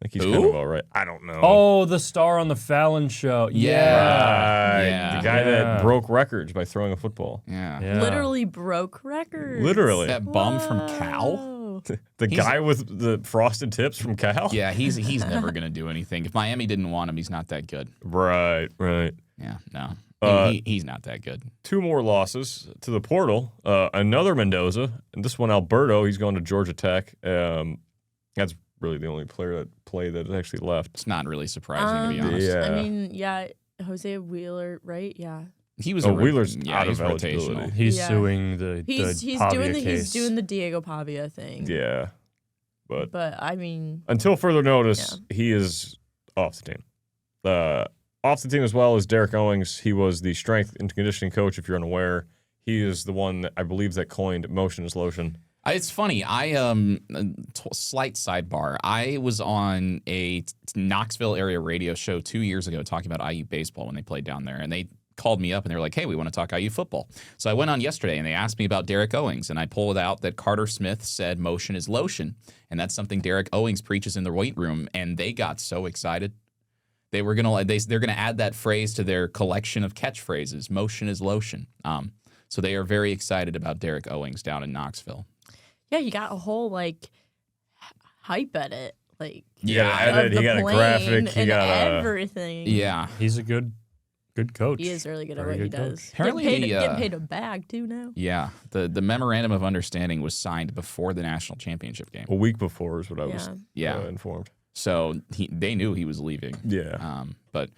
A: I think he's kind
D: Who?
A: of all right. I don't know.
B: Oh, the star on the Fallon show. Yeah.
A: Right.
D: Yeah.
A: The guy
B: Yeah.
A: that broke records by throwing a football.
D: Yeah.
B: Yeah.
C: Literally broke records.
A: Literally.
D: That bum from Cal?
C: Whoa. know.
A: The guy with the frosted tips from Cal?
D: Yeah, he's never going to do anything. If Miami didn't want him, he's not that good.
A: Right.
D: Yeah, no. He's not that good.
A: 2 more losses to the portal. Another Mendoza, and this one Alberto. He's going to Georgia Tech. That's really the only play that actually left.
D: It's not really surprising, to be honest.
A: Yeah.
C: I mean, yeah, Jose Wheeler, right? Yeah.
D: He was
A: Wheeler's
D: yeah,
A: out
D: he's
A: of eligibility.
D: rotational.
B: He's
C: Yeah.
B: suing the Pavia case.
C: He's doing the Diego Pavia thing.
A: Yeah. But
C: I mean,
A: until further notice, he is off the team. Off the team as well as Derek Owings. He was the strength and conditioning coach, if you're unaware. He is the one that I believe that coined motion is lotion.
D: It's funny. Slight sidebar. I was on a Knoxville area radio show 2 years ago talking about IU baseball when they played down there, and they called me up and they were like, "Hey, we want to talk IU football." So I went on yesterday and they asked me about Derek Owings, and I pulled out that Carter Smith said motion is lotion, and that's something Derek Owings preaches in the weight room, and they got so excited. They're gonna add that phrase to their collection of catchphrases. Motion is lotion. So they are very excited about Derek Owings down in Knoxville.
C: yeah, he got a whole hype at it,
A: He got an edit, he got a graphic, he
C: and
A: got
C: everything.
D: Yeah.
B: He's a good coach.
C: He is really good at
B: Very
C: what he
B: good
C: does.
B: coach.
D: Apparently,
C: getting paid a bag too now.
D: Yeah, the memorandum of understanding was signed before the national championship game.
A: a week before is what I was
C: Yeah.
D: Yeah.
A: informed.
D: So they knew he was leaving.
A: Yeah.
D: But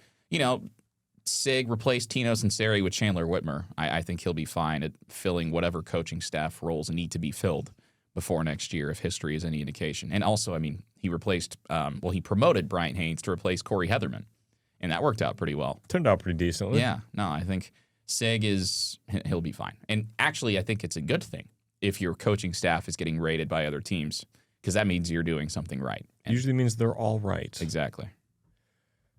D: Sig replaced Tino Sinceri with Chandler Whitmer. I think he'll be fine at filling whatever coaching staff roles need to be filled before next year, if history is any indication. And also, I mean, he replaced, he promoted Bryant Haynes to replace Corey Heatherman, and that worked out pretty well.
A: Turned out pretty decently.
D: Yeah, no, I think Sig he'll be fine. And actually, I think it's a good thing if your coaching staff is getting rated by other teams, because that means you're doing something right. And
A: Usually means they're all right.
D: exactly.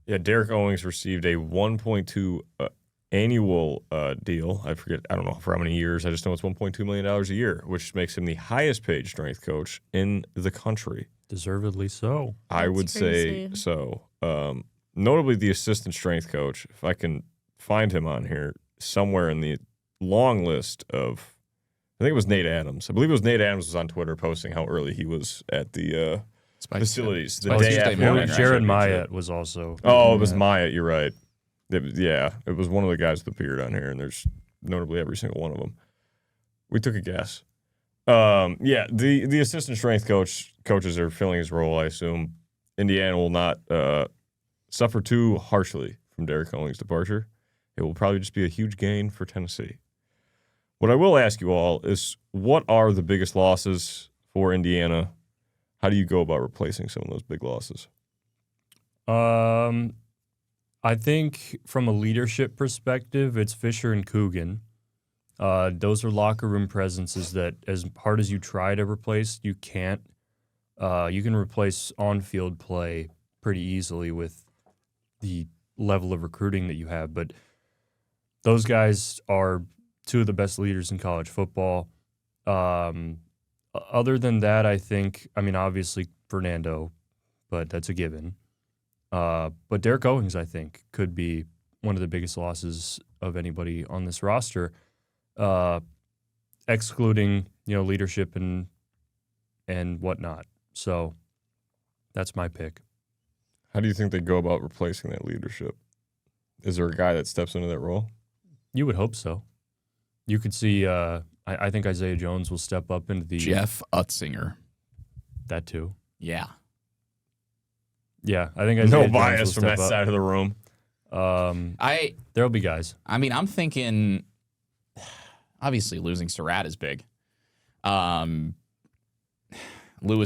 A: Yeah, Derek Owings received a 1.2 annual deal. I don't know for how many years. I just know it's $1.2 million a year, which makes him the highest paid strength coach in the country.
B: Deservedly so.
A: I would say
C: crazy.
A: so. Notably, the assistant strength coach, if I can find him on here, somewhere in the long list of, I think it was Nate Adams. I believe it was Nate Adams was on Twitter posting how early he was at the facilities. The day
D: Tuesday
A: after the
D: morning,
A: national
B: Jared
A: championship.
B: Myatt was also.
A: Oh, it was Myatt. You're right. It was one of the guys that appeared on here, and there's notably every single one of them. We took a guess. The assistant strength coaches are filling his role. I assume Indiana will not suffer too harshly from Derek Owings' departure. It will probably just be a huge gain for Tennessee. What I will ask you all is, what are the biggest losses for Indiana? How do you go about replacing some of those big losses?
B: I think from a leadership perspective, it's Fisher and Coogan. Those are locker room presences that, as hard as you try to replace, you can't. You can replace on-field play pretty easily with the level of recruiting that you have, but those guys are two of the best leaders in college football. Other than that, obviously Fernando, but that's a given. But Derek Owings, I think, could be one of the biggest losses of anybody on this roster, excluding leadership and whatnot. So that's my pick.
A: How do you think they go about replacing that leadership? Is there a guy that steps into that role?
B: You would hope so. You could see. I think Isaiah Jones will step up into the
D: Jeff Utzinger.
B: that too.
D: Yeah.
B: Yeah, I think Isaiah
A: No
B: Jones
A: bias
B: will
A: from
B: step
A: that
B: up.
A: side of the room.
B: There'll be guys.
D: I mean, I'm thinking, obviously losing Surratt is big. Lewis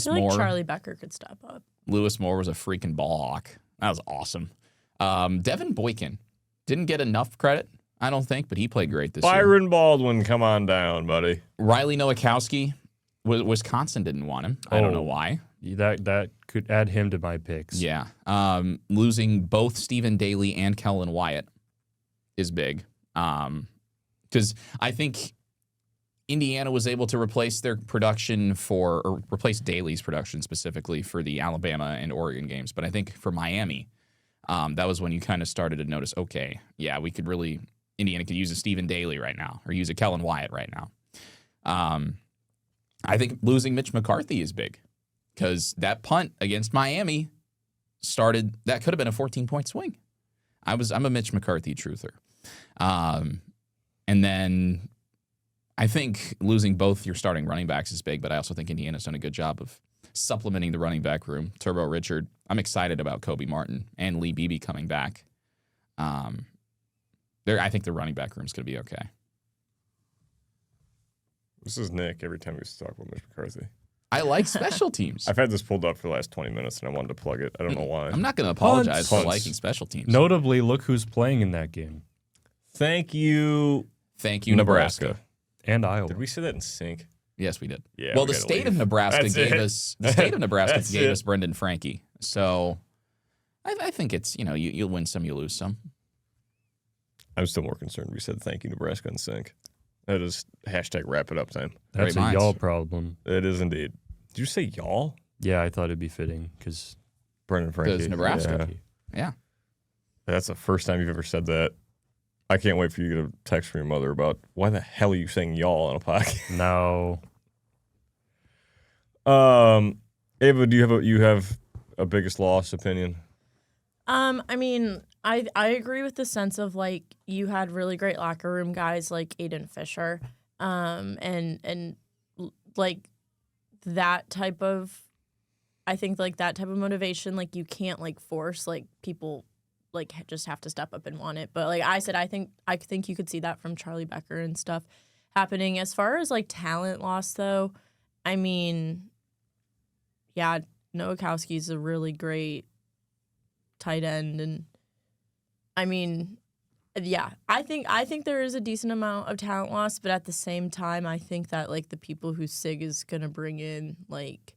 C: I feel
D: Moore.
C: like Charlie Becker could step up.
D: Lewis Moore was a freaking ball hawk. That was awesome. Devin Boykin didn't get enough credit, I don't think, but he played great this year.
A: Byron Baldwin, come on down, buddy.
D: Riley Nowakowski, Wisconsin didn't want him. I don't know why.
B: That could add him to my picks.
D: Yeah. Losing both Stephen Daly and Kellen Wyatt is big. Because I think Indiana was able to replace their production or replace Daly's production specifically for the Alabama and Oregon games. But I think for Miami, that was when you kind of started to notice, okay, yeah, Indiana could use a Stephen Daly right now or use a Kellen Wyatt right now. I think losing Mitch McCarthy is big because that punt against Miami that could have been a 14-point swing. I'm a Mitch McCarthy truther. And then I think losing both your starting running backs is big, but I also think Indiana's done a good job of supplementing the running back room. Turbo Richard. I'm excited about Kobe Martin and Lee Beebe coming back. I think the running back room is going to be okay.
A: This is Nick every time we talk about Mitch McCarthy.
D: I like special teams.
A: I've had this pulled up for the last 20 minutes, and I wanted to plug it. I don't know why.
D: I'm not going to apologize for
A: Punts.
D: liking special teams.
B: Notably, look who's playing in that game.
A: Thank you,
D: Nebraska.
B: And Iowa.
A: Did we say that in sync?
D: Yes, we did.
A: Yeah.
D: Well,
A: we
D: the
A: gotta
D: state
A: leave.
D: of Nebraska
A: That's
D: gave
A: it.
D: us the state of Nebraska
A: That's
D: gave
A: it.
D: us Brendan Frankie. So I think it's you win some, you lose some.
A: I'm still more concerned. We said thank you, Nebraska, in sync. That is hashtag wrap it up time.
B: That's
D: Great
B: a
D: minds.
B: y'all problem.
A: It is indeed. Did you say y'all?
B: Yeah, I thought it'd be fitting because
A: Brendan Frankie.
D: Nebraska.
A: Yeah.
D: Yeah.
A: That's the first time you've ever said that. I can't wait for you to get a text from your mother about why the hell are you saying y'all on a podcast.
B: No.
A: Ava, do you have a biggest loss opinion?
C: I mean, I agree with the sense of like you had really great locker room guys like Aiden Fisher, and like that type of, I think like that type of motivation, like you can't like force like people like just have to step up and want it. But like I said, I think you could see that from Charlie Becker and stuff happening. As far as like talent loss though, I mean, yeah, Nowakowski's a really great tight end, and I mean, yeah, I think there is a decent amount of talent loss, but at the same time, I think that like the people who Sig is gonna bring in, like,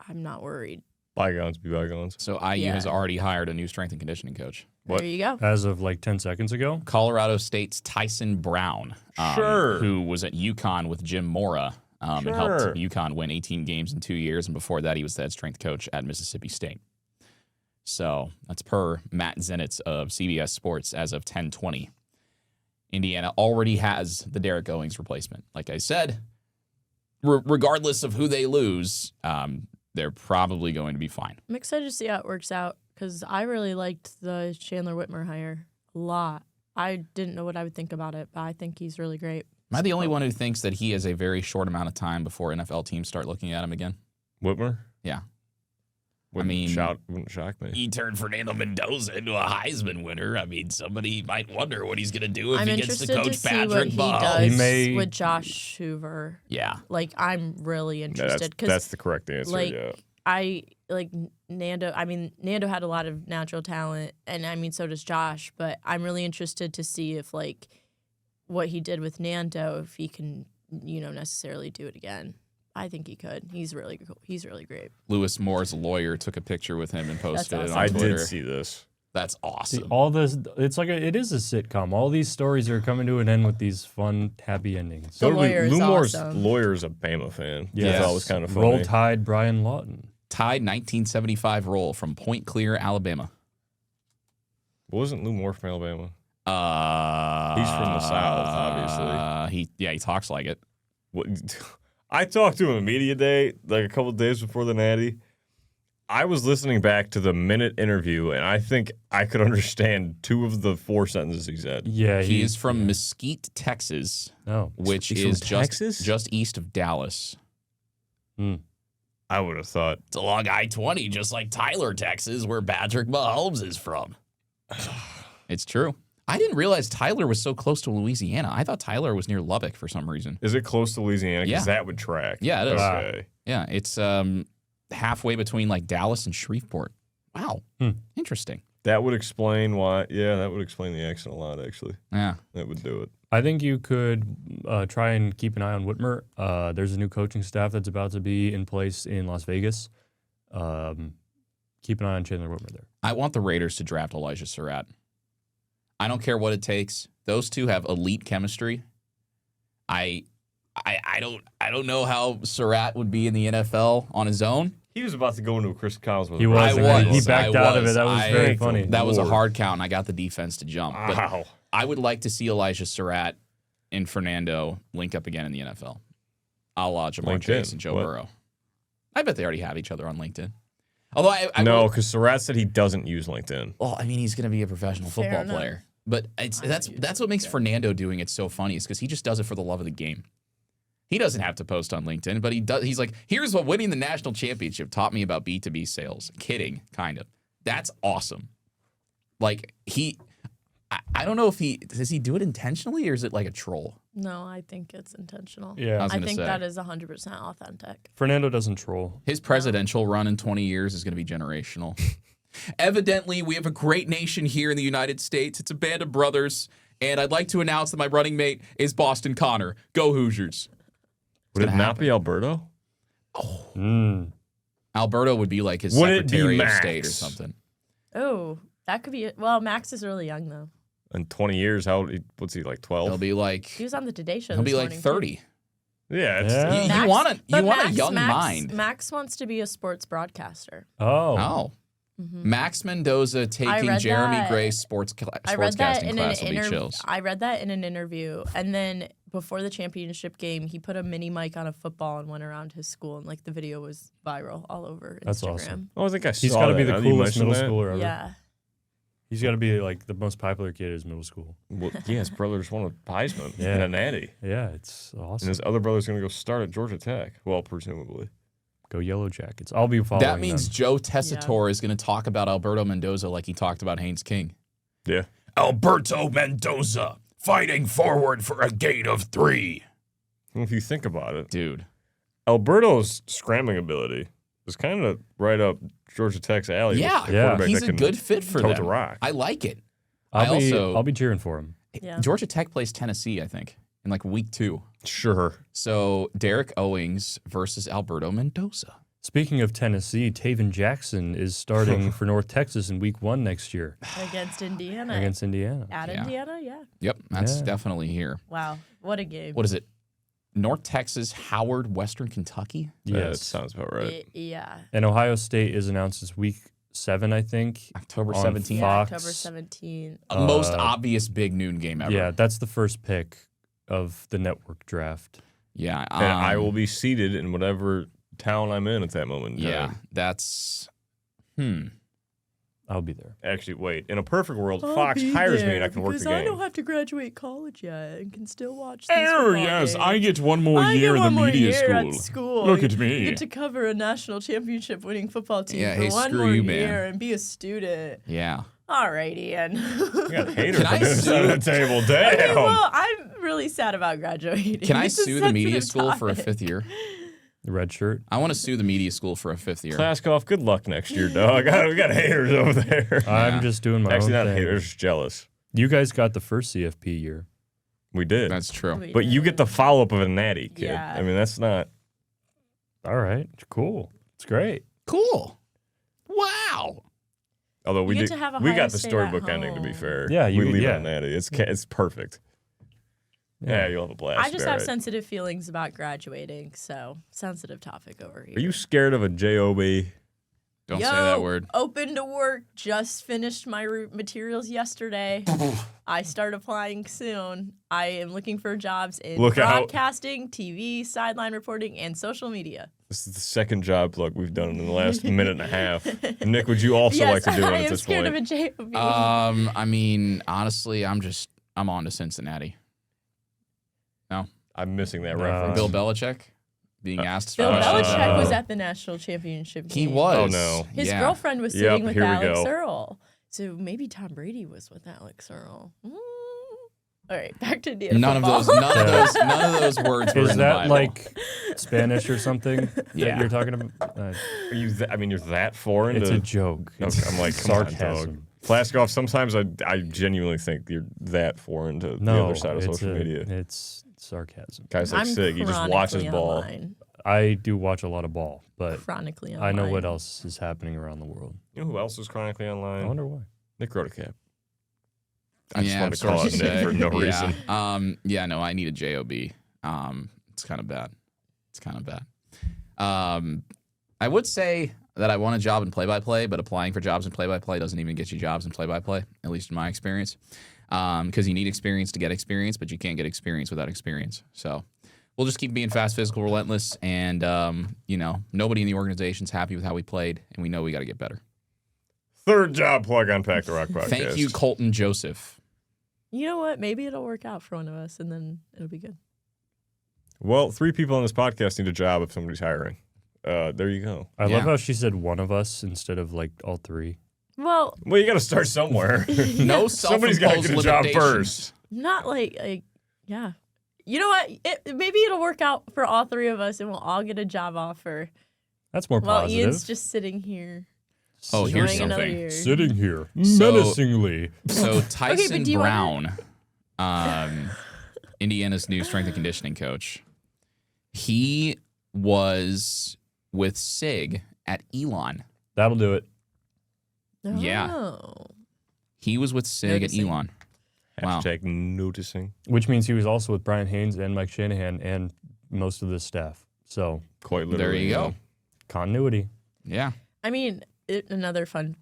C: I'm not worried.
A: Bygones be bygones.
D: So IU has already hired a new strength and conditioning coach.
A: What?
C: There you go.
B: As of like 10 seconds ago.
D: Colorado State's Tyson Brown,
A: Sure.
D: who was at UConn with Jim Mora and
A: Sure.
D: helped UConn win 18 games in 2 years. And before that, he was the head strength coach at Mississippi State. So that's per Matt Zenitz of CBS Sports as of 10/20. Indiana already has the Derek Owings replacement. Like I said, regardless of who they lose, they're probably going to be fine.
C: I'm excited to see how it works out because I really liked the Chandler Whitmer hire a lot. I didn't know what I would think about it, but I think he's really great.
D: Am I the only one who thinks that he has a very short amount of time before NFL teams start looking at him again?
A: Whitmer?
D: Yeah.
A: Wouldn't shock me.
E: He turned Fernando Mendoza into a Heisman winner. I mean, somebody might wonder what he's going to do if
C: I'm
E: he gets to
C: interested
E: coach
C: to see
E: Patrick
C: what he
E: Mahomes.
C: does
B: He may-
C: with Josh Hoover.
D: Yeah.
C: Like, I'm really
A: Yeah,
C: interested because
A: that's the correct answer.
C: like,
A: yeah.
C: I like Nando. I mean, Nando had a lot of natural talent, and I mean, so does Josh. But I'm really interested to see if like what he did with Nando, if he can, necessarily do it again. I think he could. He's really cool. He's really great.
D: Lewis Moore's lawyer took a picture with him and posted it
C: awesome.
D: on
A: I
D: Twitter.
A: did see this.
D: That's
B: See,
D: awesome.
B: all this, it is a sitcom. All these stories are coming to an end with these fun, happy endings.
C: The
A: Notably,
C: lawyer is
A: Lou Moore's
C: awesome.
A: lawyer is a Bama fan.
B: Yes.
A: I thought it was kind of funny.
B: Roll Tide, Brian Lawton.
D: Tied 1975 roll from Point Clear, Alabama.
A: Wasn't Lou Moore from Alabama?
D: He's
A: from the South, obviously.
D: He talks like it.
A: What, I talked to him a media day, like a couple of days before the Natty. I was listening back to the minute interview, and I think I could understand 2 of the 4 sentences he said.
B: Yeah,
D: He is from Mesquite, Texas,
B: Oh,
D: which
A: He's from
D: is
A: Texas?
D: just east of Dallas.
A: I would have thought.
E: It's along I-20, just like Tyler, Texas, where Patrick Mahomes is from.
D: It's true. I didn't realize Tyler was so close to Louisiana. I thought Tyler was near Lubbock for some reason.
A: Is it close to Louisiana?
D: Yeah.
A: Because that would track.
D: Yeah, it is.
A: Okay.
D: Yeah, it's halfway between like Dallas and Shreveport. Wow. Interesting.
A: That would explain why. Yeah, that would explain the accent a lot, actually.
D: Yeah.
A: That would do it.
B: I think you could try and keep an eye on Whitmer. There's a new coaching staff that's about to be in place in Las Vegas. Keep an eye on Chandler Whitmer there.
D: I want the Raiders to draft Elijah Surratt. I don't care what it takes. Those two have elite chemistry. I don't know how Surratt would be in the NFL on his own.
A: He was about to go into a Chris Collins with
B: He
A: a
B: was.
A: rifle.
B: and
D: was.
B: He backed
D: I
B: out of
D: was.
B: it. That was
D: I-
B: very
A: Thank
B: funny.
A: the
D: That was a
A: Lord.
D: hard count, and I got the defense to jump. But
A: Wow.
D: I would like to see Elijah Surratt and Fernando link up again in the NFL. a la Jamar
A: LinkedIn.
D: Chase and Joe
A: What?
D: Burrow. I bet they already have each other on LinkedIn. Although
A: No, because Surratt said he doesn't use LinkedIn.
D: well, I mean, he's going to be a professional
C: Fair
D: football
C: enough.
D: player. But that's what makes Fernando doing it so funny is because he just does it for the love of the game. He doesn't have to post on LinkedIn, but he does. He's like, here's what winning the national championship taught me about B2B sales. Kidding, kind of. That's awesome. Like I don't know if does he do it intentionally or is it like a troll?
C: No, I think it's intentional.
B: Yeah.
D: was
C: I
D: gonna
C: think
D: say.
C: that is 100% authentic.
B: Fernando doesn't troll.
D: His presidential run in 20 years is going to be generational. Evidently, we have a great nation here in the United States. It's a band of brothers, and I'd like to announce that my running mate is Boston Connor. Go Hoosiers.
A: Would it
D: gonna
A: not
D: happen.
A: be Alberto?
D: Alberto would be like his
A: Would it be
D: Secretary of
A: Max?
D: State or something.
C: Oh, that could be it. Well, Max is really young, though.
A: In 20 years, what's he, like 12?
D: He'll be like
C: He was on the Today Show
D: he'll
C: this
D: be like
C: morning,
D: 30.
C: too.
A: Yeah, it's,
B: Yeah.
D: You
C: Max-
D: want
C: but
D: a young mind.
C: Max wants to be a sports broadcaster.
B: Oh.
D: Oh. Max Mendoza taking
C: read
D: Jeremy
C: that.
D: Gray's
C: I read that
D: sportscasting
C: in
D: class
C: an
D: will be
C: interview.
D: chills.
C: I read that in an interview, and then before the championship game, he put a mini mic on a football and went around his school, and like the video was viral all over Instagram.
B: That's awesome.
A: Oh, I think I saw
B: He's got to be
A: that.
B: the
A: Now that you
B: coolest
A: mention
B: middle
A: that.
B: schooler ever.
C: Yeah.
B: He's got to be like the most popular kid at his middle school.
A: Well, yeah, his brother's won a Heisman
B: Yeah.
A: and a Natty.
B: Yeah, it's
A: And
B: awesome.
A: his other brother's going to go start at Georgia Tech. Well, presumably.
B: Go Yellow Jackets. I'll be following
D: That means
B: them.
D: Joe Tessitore is going to talk about Alberto Mendoza like he talked about Haynes King.
A: Yeah.
E: Alberto Mendoza fighting forward for a gain of 3.
A: And if you think about it,
D: Dude.
A: Alberto's scrambling ability is kind of right up Georgia Tech's alley.
D: Yeah,
A: with a
B: Yeah.
A: quarterback
D: he's
A: that
D: a
A: can
D: good fit for
A: tote
D: them.
A: the rock.
D: I like it.
B: I'll be cheering for him.
C: Yeah.
D: Georgia Tech plays Tennessee, I think, in like week 2.
A: Sure.
D: So Derek Owings versus Alberto Mendoza.
B: Speaking of Tennessee, Taven Jackson is starting for North Texas in week 1 next year
C: Against Indiana.
B: against Indiana.
C: At
D: Yeah.
C: Indiana, yeah.
D: Yep, that's
B: Yeah.
D: definitely here.
C: Wow, what a game.
D: What is it? North Texas, Howard, Western Kentucky?
A: That
B: Yes.
A: sounds about right.
C: Yeah.
B: And Ohio State is announced as week 7, I think.
D: October
B: On
D: 17th.
C: Yeah,
B: Fox.
C: October 17th.
D: Most obvious big noon game ever.
B: Yeah, that's the first pick of the network draft.
D: Yeah.
A: And I will be seated in whatever town I'm in at that moment. in
D: Yeah,
A: time.
D: that's.
B: I'll be there.
A: Actually, wait. In a perfect world, Fox hires me and I can work the
C: because I don't
A: game.
C: have to graduate college yet and can still watch these
E: Oh,
C: football
E: yes,
C: games.
E: I get one more
C: I
E: year
C: get
E: in
C: one
E: the
C: more
E: media
C: year
E: school.
C: at school.
E: Look at
C: You
E: me.
C: get to cover a national championship winning football team
D: Yeah,
C: for
D: hey,
C: one
D: screw
C: more
D: you, man.
C: year and be a student.
D: Yeah.
C: All right, Ian.
A: You got haters
D: Can
A: on
D: I
A: this side of the
D: sue-
A: table.
C: Okay,
A: Damn.
C: well, I'm really sad about graduating.
D: Can I
C: It's a
D: sue the media
C: sensitive
D: school for a
C: topic.
D: 5th year?
B: The red shirt.
D: I want to sue the media school for a 5th year.
A: Plaskoff, good luck next year, dog. We got haters over there.
B: I'm just doing my
A: Actually,
B: own
A: not
B: thing.
A: haters, just jealous.
B: You guys got the first CFP year.
A: We did.
D: That's true.
C: We
A: But you
C: did.
A: get the follow up of a natty, kid.
C: Yeah.
A: I mean, that's not.
B: All right, cool. It's great.
D: Cool. Wow.
A: Although we
C: You
A: do,
C: get to have
A: we
C: Ohio
A: got the
C: State
A: storybook
C: at
A: ending. To be
C: home.
A: fair,
B: Yeah, you-
A: we leave
B: yeah.
A: it on natty. It's perfect. Yeah, you'll have a blast.
C: I just
A: Barrett.
C: have sensitive feelings about graduating, so sensitive topic over here.
A: Are you scared of a job?
D: Don't say that word.
C: Open to work. Just finished my materials yesterday. I start applying soon. I am looking for jobs in
A: Look out.
C: broadcasting, TV, sideline reporting, and social media.
A: This is the second job plug we've done in the last minute and a half. Nick, would you also like to do it
C: I
A: at
C: am
A: this
C: scared
A: point?
C: of a JOB.
D: I mean, honestly, I'm on to Cincinnati.
A: I'm missing that
B: No.
A: reference.
D: Bill Belichick being asked.
C: Bill
D: for-
C: Belichick was at the national championship game.
D: He was.
A: Oh, no.
C: His
D: Yeah.
C: girlfriend was
A: Yep,
C: sitting with
A: here we
C: Alex
A: go.
C: Earl. So maybe Tom Brady was with Alex Earl. All right, back to Indiana
D: None of
C: football.
D: none of those words were
B: Is
D: in the
B: that
D: Bible.
B: like Spanish or something
D: Yeah.
B: that you're talking about?
A: Are you? I mean, you're that foreign.
B: It's
A: to,
B: a joke.
A: Okay,
B: It's
A: I'm like, come on, dog.
B: sarcasm.
A: Plaskoff, sometimes I genuinely think you're that foreign to the
B: No,
A: other side of
B: it's
A: social media.
B: It's sarcasm.
A: Guys like
C: I'm
A: Sig, he just watches
C: chronically
A: ball.
C: online.
B: I do watch a lot of ball, but
C: Chronically
B: I
C: online.
B: know what else is happening around the world.
A: You know who else is chronically
B: I
A: online?
B: wonder why.
A: Nick Rodecap. I just
D: Yeah,
A: wanted to call
D: I'm
A: out
D: sorry
A: Nick
D: to
A: for
D: say.
A: no
D: Yeah.
A: reason.
D: Yeah, no, I need a job. It's kind of bad. It's kind of bad. I would say that I want a job in play-by-play, but applying for jobs in play-by-play doesn't even get you jobs in play-by-play, at least in my experience. Because you need experience to get experience, but you can't get experience without experience. So we'll just keep being fast, physical, relentless, and nobody in the organization's happy with how we played, and we know we got to get better.
A: Third job plug on Pack the Rock podcast.
D: Thank you, Colton Joseph.
C: You know what? Maybe it'll work out for one of us, and then it'll be good.
A: Well, 3 people on this podcast need a job if somebody's hiring. There you go.
B: I love how she said one of us instead of like all 3.
C: Well,
A: you got to start somewhere.
D: No
A: Somebody's got to get a job first.
C: not like yeah. You know what? Maybe it'll work out for all 3 of us, and we'll all get a job offer.
B: That's more
C: While
B: positive.
C: Ian's just sitting here.
D: Oh, here's
C: enjoying another
D: something.
C: year.
B: Sitting here
D: So-
B: menacingly.
D: So Tyson
C: do you
D: Brown, Indiana's new strength and conditioning coach, he was with Sig at Elon.
B: That'll do it.
D: Yeah.
C: Oh.
D: He was with Sig
C: Noticing.
D: at Elon. Wow.
A: Hashtag noticing.
B: Which means he was also with Brian Haynes and Mike Shanahan and most of the staff. So
A: Quite literally.
D: There you go.
B: continuity.
D: Yeah.
C: I mean, another fun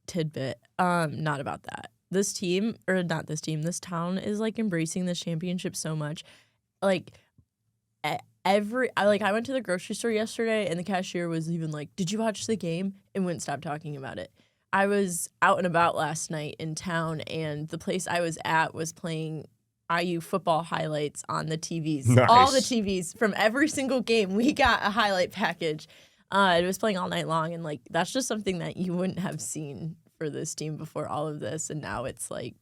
C: tidbit. Not about that. This team, or not this team, this town is like embracing this championship so much. Like I went to the grocery store yesterday, and the cashier was even like, "Did you watch the game?" and wouldn't stop talking about it. I was out and about last night in town, and the place I was at was playing IU football highlights on the TVs.
A: Nice.
C: All the TVs from every single game. We got a highlight package. It was playing all night long, and like that's just something that you wouldn't have seen for this team before all of this, and now it's like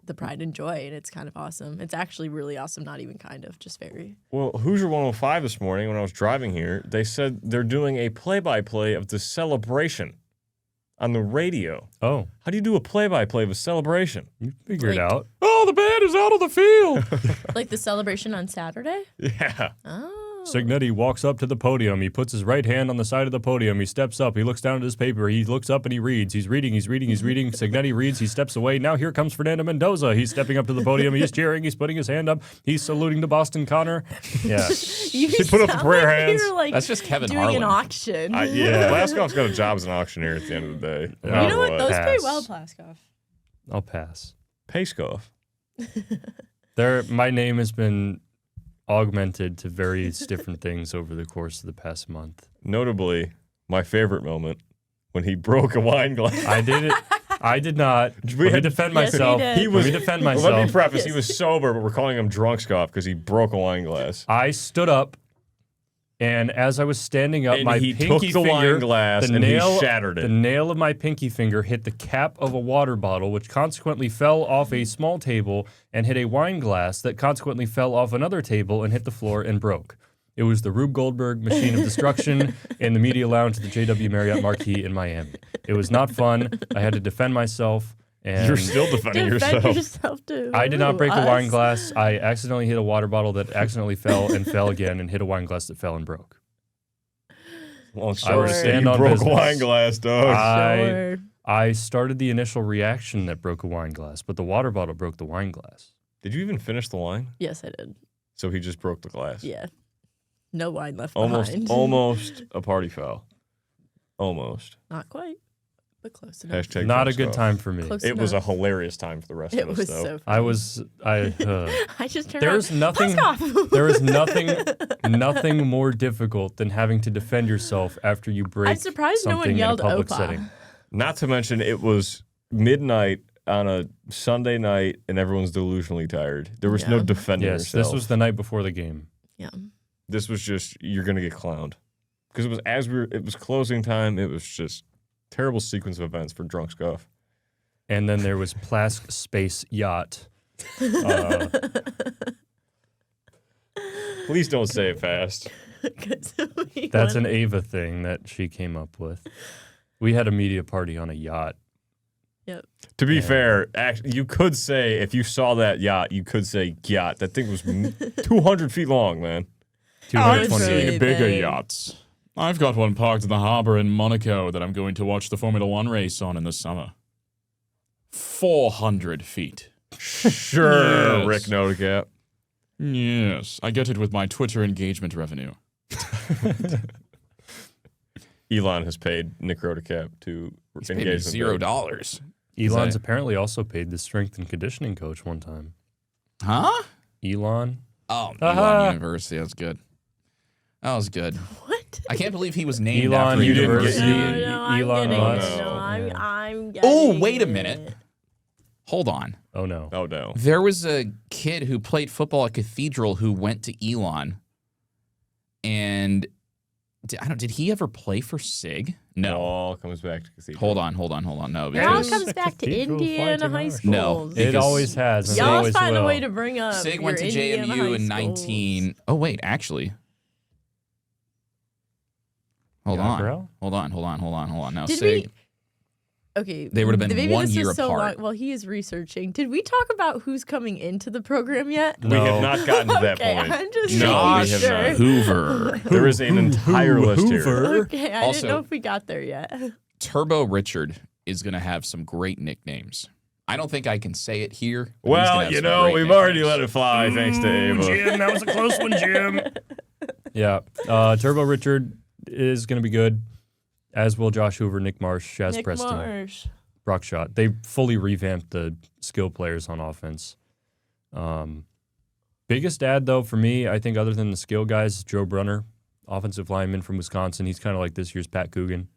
C: the pride and joy, and it's kind of awesome. It's actually really awesome, not even kind of, just very.
A: Well, Hoosier 105 this morning when I was driving here, they said they're doing a play-by-play of the celebration on the radio.
B: Oh,
A: How do you do a play-by-play of a celebration?
B: you figured it
C: Like-
B: out. Oh, the band is out on the field.
C: Like the celebration on Saturday?
A: Yeah.
C: Oh.
B: Signetti walks up to the podium. He puts his right hand on the side of the podium. He steps up. He looks down at his paper. He looks up and he reads. He's reading. Signetti reads. He steps away. Now here comes Fernando Mendoza. He's stepping up to the podium. He's cheering. He's putting his hand up. He's saluting to Boston Connor. Yeah.
C: You
A: put up the
C: sound
A: prayer
C: like
A: hands.
C: You're like
D: That's just Kevin
C: doing
D: Harlan.
C: an auction.
A: Yeah. Plaskoff's got a job as an auctioneer at the end of the day.
B: Yeah.
C: You know what? Those pay
B: Pass.
C: well, Plaskoff.
B: I'll pass.
A: Plaskoff.
B: My name has been augmented to various different things over the course of the past month.
A: Notably, my favorite moment when he broke a wine glass.
B: I did it. I did not. Let me defend
C: Yes, he
B: myself.
C: did.
A: He was-
B: Let me defend
A: Let me
B: myself.
A: preface, he
C: Yes.
A: was sober, but we're calling him Drunkskoff because he broke a wine glass.
B: I stood up, and as I was standing up,
A: And
B: my
A: he
B: pinky
A: took the
B: finger,
A: wine glass and he shattered it.
B: The nail of my pinky finger hit the cap of a water bottle, which consequently fell off a small table and hit a wine glass that consequently fell off another table and hit the floor and broke. It was the Rube Goldberg machine of destruction in the media lounge at the JW Marriott Marquis in Miami. It was not fun. I had to defend myself. And
A: You're still defending
C: Defend
A: yourself.
C: yourself too.
B: I did not break a wine
C: Us.
B: glass. I accidentally hit a water bottle that accidentally fell and fell again and hit a wine glass that fell and broke.
A: Long
B: I
A: story
B: would
A: short,
B: stand
A: you
B: on
A: broke
B: business.
A: a wine glass, dog.
C: Sure.
B: I started the initial reaction that broke a wine glass, but the water bottle broke the wine glass.
A: Did you even finish the wine?
C: Yes, I did.
A: So he just broke the glass.
C: Yeah. No wine left
A: Almost,
C: behind.
A: almost a party foul. Almost.
C: Not quite, but close enough.
A: Hashtag
B: Not a
A: Drunkskoff.
B: good time for me.
C: Close
A: It was a
C: enough.
A: hilarious time for the rest
C: It
A: of us,
C: was
A: though.
C: so.
B: I
C: I just turned
B: there's
C: around.
B: nothing
C: Plaskoff!
B: there is nothing more difficult than having to defend yourself after you break
C: I'm surprised no
B: something
C: one yelled
B: in a public
C: Opa.
B: setting.
A: Not to mention, it was midnight on a Sunday night, and everyone's delusionally tired. There was no
C: Yeah.
A: defending
B: Yes,
A: yourself.
B: this was the night before the game.
C: Yeah.
A: This was just, you're gonna get clowned, because it was it was closing time. It was just terrible sequence of events for Drunkskoff.
B: And then there was Plask Space Yacht.
A: Please don't say it fast.
C: 'Cause we
B: That's
C: went-
B: an Ava thing that she came up with. We had a media party on a yacht.
C: Yep.
A: To be fair, you could say, if you saw that yacht, you could say yacht. That thing was 200 feet long, man.
B: 220.
C: really
E: bigger
C: big.
E: yachts. I've got one parked in the harbor in Monaco that I'm going to watch the Formula One race on in the summer. 400 feet.
A: Sure,
E: Yes.
A: Rick Rodecap.
E: Yes, I get it with my Twitter engagement revenue.
A: Elon has paid Nick Rodecap to
D: He's paid me
A: engage with
D: $0.
B: Elon's apparently also paid the strength and conditioning coach one time.
D: Huh?
B: Elon,
D: Oh,
B: Uh-huh.
D: Elon University. That was good. That was good.
C: What?
D: I can't believe he was named
B: Elon
D: after a
A: you didn't
D: university.
A: get-
C: I'm
B: Elon
C: getting
B: Musk.
C: it. No,
A: Oh,
B: no.
C: I'm getting
D: Oh, wait a
C: it.
D: minute. Hold on.
B: Oh no.
A: Oh no.
D: There was a kid who played football at Cathedral who went to Elon, and did he ever play for SIG?
A: It
D: No.
A: all comes back to Cathedral.
D: Hold on. No,
C: It all
D: because
C: comes back to
B: Cathedral
C: Indiana
B: fighting
C: high
B: art.
C: schools.
D: No.
B: It
D: Because
B: always has. And it
C: Y'all
B: always
C: find
B: will.
C: a way to bring up
D: SIG went to
C: your Indiana
D: JMU in
C: high
D: 19.
C: schools.
D: Oh wait, actually. Hold
B: Yeah,
D: on.
B: bro.
D: Hold on. No,
C: Did
D: SIG.
C: we? Okay.
D: They would've been
C: maybe
D: 1
C: this
D: year
C: was so
D: apart.
C: Long, while he is researching, did we talk about who's coming into the program yet?
A: We have not gotten to that
C: Okay,
A: point.
C: I'm just
A: No, we
C: making
A: have
C: sure.
A: not.
D: Hoover.
A: There is an entire list here.
C: Okay, I
D: Also-
C: didn't know if we got there yet.
D: Turbo Richard is going to have some great nicknames. I don't think I can say it here. but he's gonna
A: Well,
D: have
A: you
D: some
A: know,
D: great
A: we've already
D: nicknames.
A: let it fly thanks to Ava.
B: Jim, that was a close one, Jim. Yeah. Turbo Richard is going to be good, as will Josh Hoover, Nick Marsh, Jazz
C: Nick
B: Preston,
C: Marsh.
B: Brock Schott. They fully revamped the skill players on offense. Biggest add, though, for me, I think, other than the skill guys, is Joe Brunner, offensive lineman from Wisconsin. He's kind of like this year's Pat Coogan,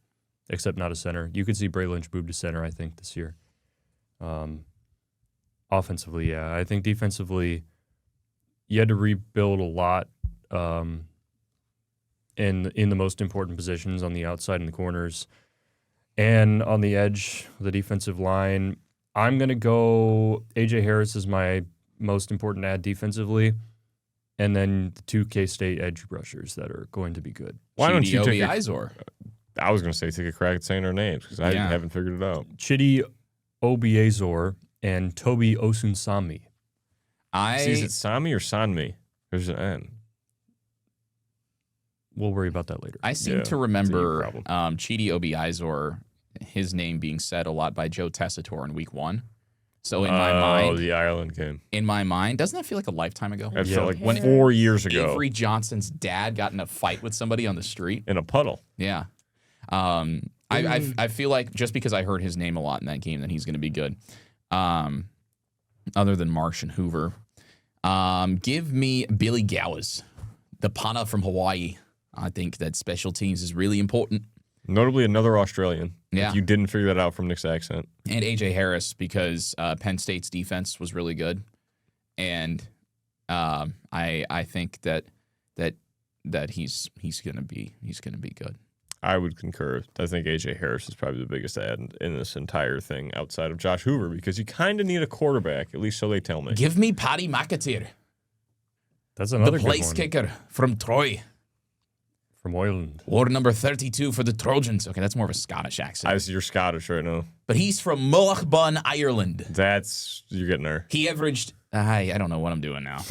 B: except not a center. You could see Bray Lynch move to center, I think, this year. Offensively, yeah. I think defensively, you had to rebuild a lot in the most important positions on the outside and the corners. And on the edge, the defensive line, I'm going to go A.J. Harris is my most important add defensively, and then the two K-State edge rushers that are going to be good.
A: Why don't you
D: Chidi
A: take
D: Izor.
A: I was going to say take a crack at saying our names because I
D: Yeah.
A: haven't figured it out.
B: Chidi Obiazor and Toby Osunsami.
A: Is it Sami or Sanmi? There's an N.
B: We'll worry about that later.
D: I seem
A: Yeah,
D: to remember
A: it's a you problem.
D: Chidi Obiazor, his name being said a lot by Joe Tessitore in week 1. So in my mind,
A: the Ireland game.
D: doesn't that feel like a lifetime ago?
A: That
B: Yeah.
A: felt like
C: When
A: 4 years ago
D: Avery Johnson's dad got in a fight with somebody on the street.
A: in a puddle.
D: Yeah. I feel like just because I heard his name a lot in that game, that he's going to be good. Other than Marsh and Hoover. Give me Billy Gowers, the punter from Hawaii. I think that special teams is really important.
A: Notably, another Australian.
D: Yeah.
A: If you didn't figure that out from Nick's accent.
D: And A.J. Harris, because Penn State's defense was really good. And I think that he's gonna be good.
A: I would concur. I think A.J. Harris is probably the biggest add in this entire thing outside of Josh Hoover because you kind of need a quarterback, at least so they tell me.
D: Give me Paddy McAteer,
B: That's
D: the
B: another good
D: place
B: one
D: kicker from Troy.
B: from Ireland.
D: Ward number 32 for the Trojans. Okay, that's more of a Scottish accent.
A: I see you're Scottish right now.
D: But he's from Mullaghbun, Ireland.
A: You're getting there.
D: He averaged, I don't know what I'm doing now.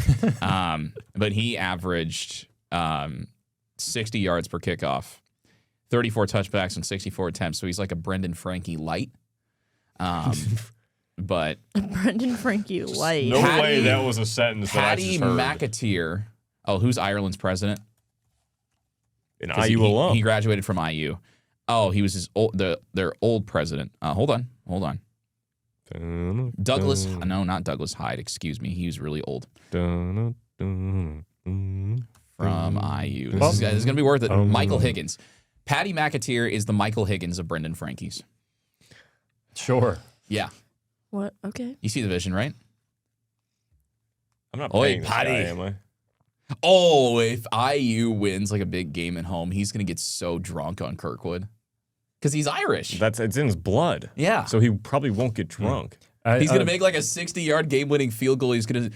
D: But he averaged 60 yards per kickoff, 34 touchbacks and 64 attempts. So he's like a Brendan Frankie light. But
C: Brendan Frankie Light.
A: No
D: Paddy-
A: way that was a sentence that I
D: Paddy
A: just heard.
D: McAteer, who's Ireland's president?
A: An
D: 'Cause
A: IU alum.
D: He graduated from IU. Oh, he was their old president. Hold on. Douglas, no, not Douglas Hyde. Excuse me. He was really old. From IU. This is gonna be worth it. Michael Higgins. Paddy McAteer is the Michael Higgins of Brendan Frankie's.
B: Sure.
D: Yeah,
C: What? Okay.
D: you see the vision, right?
A: I'm not
D: Oi,
A: paying this guy,
D: Paddy.
A: am I?
D: Oh, if IU wins like a big game at home, he's gonna get so drunk on Kirkwood because he's Irish.
A: It's in his blood.
D: Yeah.
A: So he probably won't get drunk.
D: He's gonna make like a 60-yard game-winning field goal. He's gonna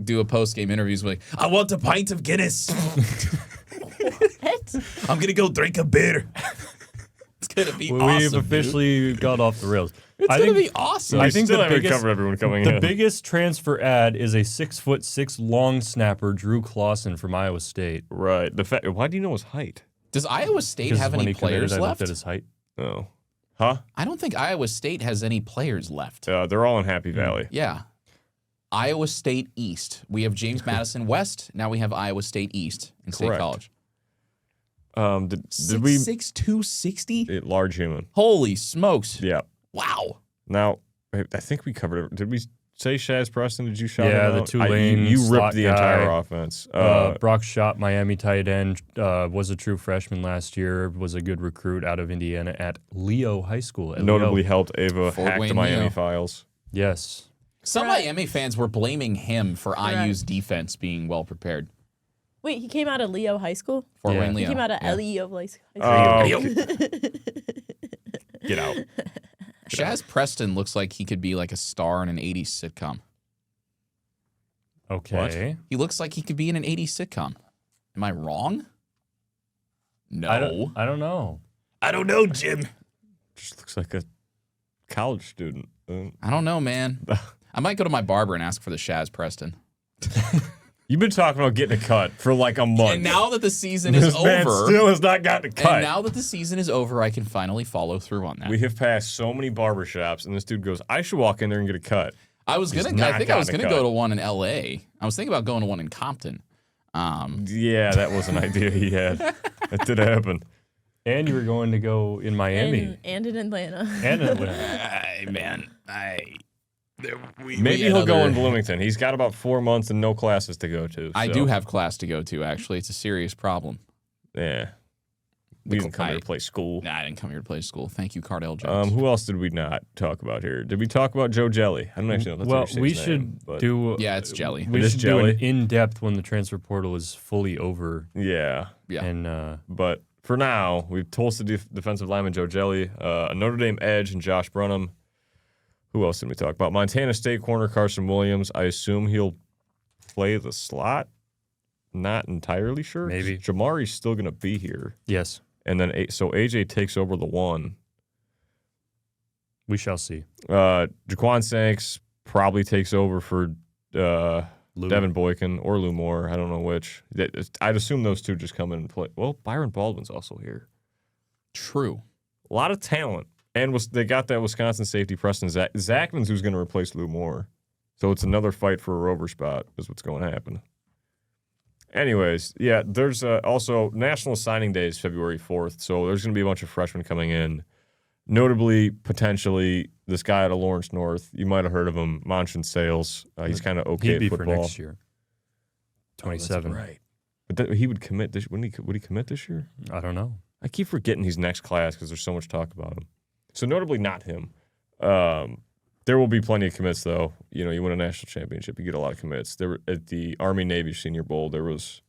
D: do a post-game interview. He's like, "I want a pint of Guinness.
C: What?
D: I'm gonna go drink a beer." It's gonna be
B: We've
D: awesome.
B: officially got off the rails.
D: It's
B: I
D: gonna
B: think
D: be awesome.
B: I
A: We
B: think
A: still
B: the
A: haven't
B: biggest-
A: covered everyone coming
B: the
A: in.
B: biggest transfer ad is a 6'6" long snapper, Drew Clausen from Iowa State.
A: Right. Why do you know his height?
D: Does Iowa State
B: Because
D: have
B: when
D: any
B: he committed,
D: players
B: I looked
D: left?
B: at his height.
A: Oh. Huh?
D: I don't think Iowa State has any players left.
A: They're all in Happy Valley.
D: Yeah. Iowa State East. We have James Madison West. Now we have Iowa State East in State
A: Correct.
D: College.
A: Did we
D: 6'2", 60?
A: large human?
D: Holy smokes.
A: Yeah.
D: Wow.
A: Now, I think we covered it. Did we say Shaz Preston? Did you shout him
B: Yeah,
A: out?
B: the Tulane
A: You
B: slot
A: ripped the
B: guy.
A: entire offense.
B: Brock Schott, Miami tight end, was a true freshman last year, was a good recruit out of Indiana at Leo High School.
A: notably
B: Leo.
A: helped Ava
D: Fort
A: hack the
D: Wayne
A: Miami
D: Leo.
A: files.
B: Yes.
D: Some
C: Correct.
D: Miami fans were blaming him for
C: Correct.
D: IU's defense being well prepared.
C: Wait, he came out of Leo High School?
D: Fort
B: Yeah.
D: Wayne
C: He
D: Leo.
C: came out of
D: Yeah.
C: Leo High School.
A: Get out.
D: Shaz Preston looks like he could be like a star in an 80s sitcom.
B: Okay.
D: He looks like he could be in an 80s sitcom. Am I wrong? No.
B: I don't know.
E: I don't know, Jim.
A: Just looks like a college student.
D: I don't know, man. I might go to my barber and ask for the Shaz Preston.
A: You've been talking about getting a cut for like a month.
D: And now that the season
A: this
D: is
A: man
D: over,
A: still has not gotten a cut.
D: and now that the season is over, I can finally follow through on that.
A: We have passed so many barbershops, and this dude goes, I should walk in there and get a cut.
D: I was
A: He's
D: gonna.
A: not
D: I think I was
A: gotten
D: gonna
A: a
D: go
A: cut.
D: to one in L.A. I was thinking about going to one in Compton.
A: Yeah, that was an idea he had. That did happen.
B: And you were going to go in Miami.
C: And in Atlanta.
B: And Atlanta.
E: Hey, man.
A: Maybe
D: had
A: he'll go
D: other-
A: in Bloomington. He's got about 4 months and no classes to go to.
D: I
A: so,
D: do have class to go to. Actually, it's a serious problem.
A: Yeah. We didn't come here
D: I-
A: to play school.
D: Nah, I didn't come here to play school. Thank you, Cardell Jones.
A: Who else did we not talk about here? Did we talk about Joe Jelly? I don't actually know. If that's how
B: Well,
A: you say
B: we
A: his
B: should
A: name, but
B: do.
D: Yeah, it's Jelly.
B: We
A: It is
B: should do an
A: Jelly?
B: in-depth when the transfer portal is fully over.
A: Yeah.
D: Yeah.
B: And
A: But for now, we've toasted defensive lineman Joe Jelly, a Notre Dame edge and Josh Brunham. Who else did we talk about? Montana State corner Carson Williams. I assume he'll play the slot. Not entirely sure.
B: Maybe.
A: Jamari's still going to be here.
B: yes,
A: And then, so AJ takes over the one.
B: we shall see.
A: Jaquan Sanks probably takes over for
B: Lou.
A: Devin Boykin or Lou Moore. I don't know which. I'd assume those two just come in and play. Well, Byron Baldwin's also here.
D: True.
A: A lot of talent. And they got that Wisconsin safety, Preston Zachman's who's going to replace Lou Moore. So it's another fight for a rover spot is what's going to happen. Anyways, yeah, there's also National Signing Day is February 4th. So there's going to be a bunch of freshmen coming in. Notably, potentially, this guy out of Lawrence North. You might have heard of him, Manchin Sales. He's kind of okay
B: He'd be
A: at
B: for
A: football.
B: next year.
A: Oh, that's
B: 27.
A: right. But he would commit this. Would he commit this year?
B: I don't know.
A: I keep forgetting he's next class because there's so much talk about him. So notably not him. There will be plenty of commits though. You know, you win a national championship, you get a lot of commits. There at the Army-Navy Senior Bowl, there was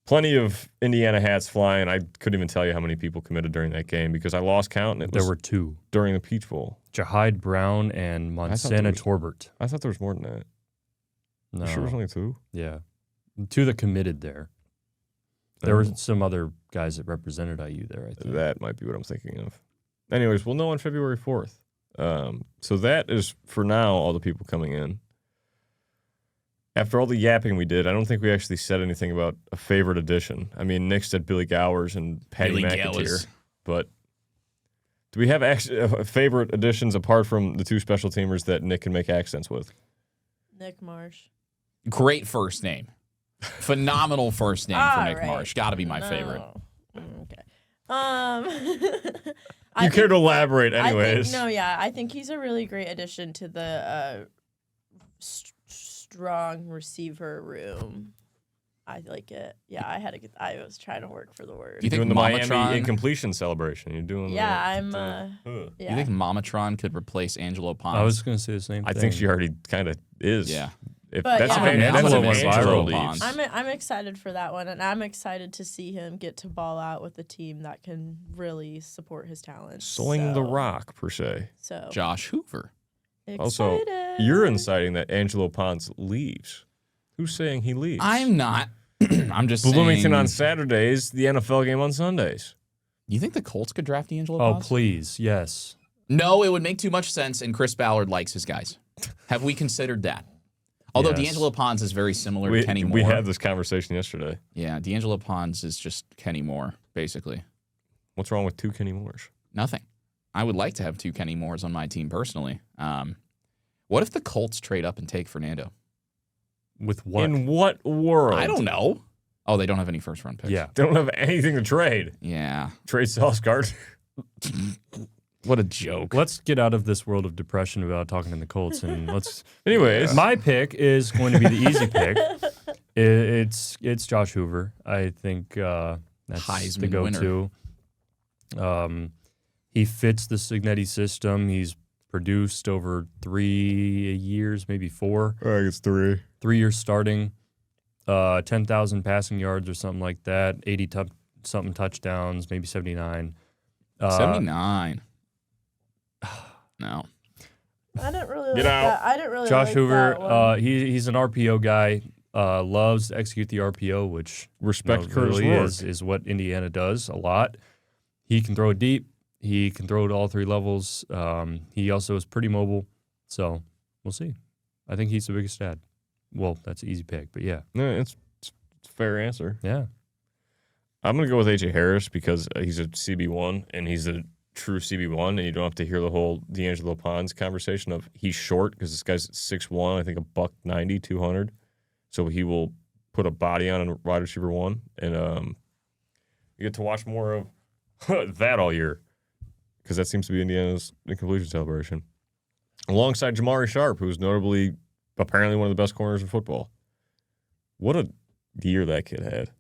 A: plenty of Indiana hats flying. I couldn't even tell you how many people committed during that game because I lost count and it was
B: There were two.
A: during the Peach Bowl.
B: Jahide Brown and
A: there
B: Montana
A: was-
B: Torbert.
A: I thought there was more than that.
B: No.
A: You sure it was only two?
B: Yeah. Two that committed there. There were some other guys that represented IU there, I think.
A: That might be what I'm thinking of. Anyways, we'll know on February 4th. So that is, for now, all the people coming in. After all the yapping we did, I don't think we actually said anything about a favorite addition. I mean, Nick said Billy Gowers and Patty
E: Billy
A: McAteer.
E: Gowers.
A: But do we have favorite additions apart from the two special teamers that Nick can make accents with?
C: Nick Marsh.
D: Great first name. Phenomenal first name for
C: All
D: Nick
C: right.
D: Marsh. Got to be my favorite.
C: Okay.
A: You care to elaborate anyways.
C: I think he's a really great addition to the strong receiver room. I like it. Yeah, I was trying to work for the word.
D: You think
A: doing the Miami
D: Mamatron-
A: incompletion celebration. You're doing
C: Yeah, I'm.
A: Yeah.
C: Yeah.
D: You think Mamatron could replace Angelo Pons?
B: I was going to say the same
A: I
B: thing.
A: think she already kind of is.
D: Yeah.
A: If
C: But
A: that's
C: yeah.
A: if Angelo,
B: Angelo
A: that's if
B: went
A: Angelo
B: viral.
A: leaves.
C: I'm excited for that one, and I'm excited to see him get to ball out with a team that can really support his talent.
A: Sling the rock, per se.
C: So
D: Josh Hoover.
A: Also,
C: excited.
A: you're inciting that Angelo Pons leaves. Who's saying he leaves?
D: I'm not. I'm just
A: Bloomington
D: saying.
A: on Saturdays, the NFL game on Sundays.
D: You think the Colts could draft D'Angelo
B: Oh,
D: Pons?
B: please. Yes.
D: No, it would make too much sense, and Chris Ballard likes his guys. Have we considered that? Although
B: Yes.
D: D'Angelo Pons is very similar to Kenny Moore.
A: We had this conversation yesterday.
D: Yeah, D'Angelo Pons is just Kenny Moore, basically.
A: What's wrong with two Kenny Moores?
D: Nothing. I would like to have two Kenny Moores on my team personally. What if the Colts trade up and take Fernando?
B: With what?
A: In what world?
D: I don't know. Oh, they don't have any first round picks.
B: Yeah.
A: They don't have anything to trade.
D: Yeah.
A: Trade Sauce Gardner.
D: What a joke.
B: Let's get out of this world of depression about talking in the Colts and let's.
A: Anyways,
B: My pick is going to be the easy pick. It's Josh Hoover. I think that's the
D: Heisman
B: go-to. He fits the Cignetti system. He's produced over 3 years, maybe 4.
A: I think it's 3.
B: 3 years starting, 10,000 passing yards or something like that, 80 something touchdowns, maybe 79.
D: 79. No.
C: I didn't really
A: Get
C: like
A: out.
C: that. I didn't really
B: Josh
C: like
B: Hoover,
C: that one.
B: he's an RPO guy, loves to execute the RPO, which
A: Respect Curtis
B: really
A: Rourke.
B: is what Indiana does a lot. He can throw it deep. He can throw it all 3 levels. He also is pretty mobile, so we'll see. I think he's the biggest ad. Well, that's an easy pick, but yeah.
A: No, it's a fair answer.
B: Yeah.
A: I'm going to go with A.J. Harris because he's a CB1 and he's a true CB1, and you don't have to hear the whole D'Angelo Pons conversation of he's short because this guy's 6'1", I think $190, 200. So he will put a body on a wide receiver 1, and you get to watch more of that all year because that seems to be Indiana's incompletion celebration. Alongside Jamari Sharp, who's notably apparently one of the best corners in football. What a year that kid had.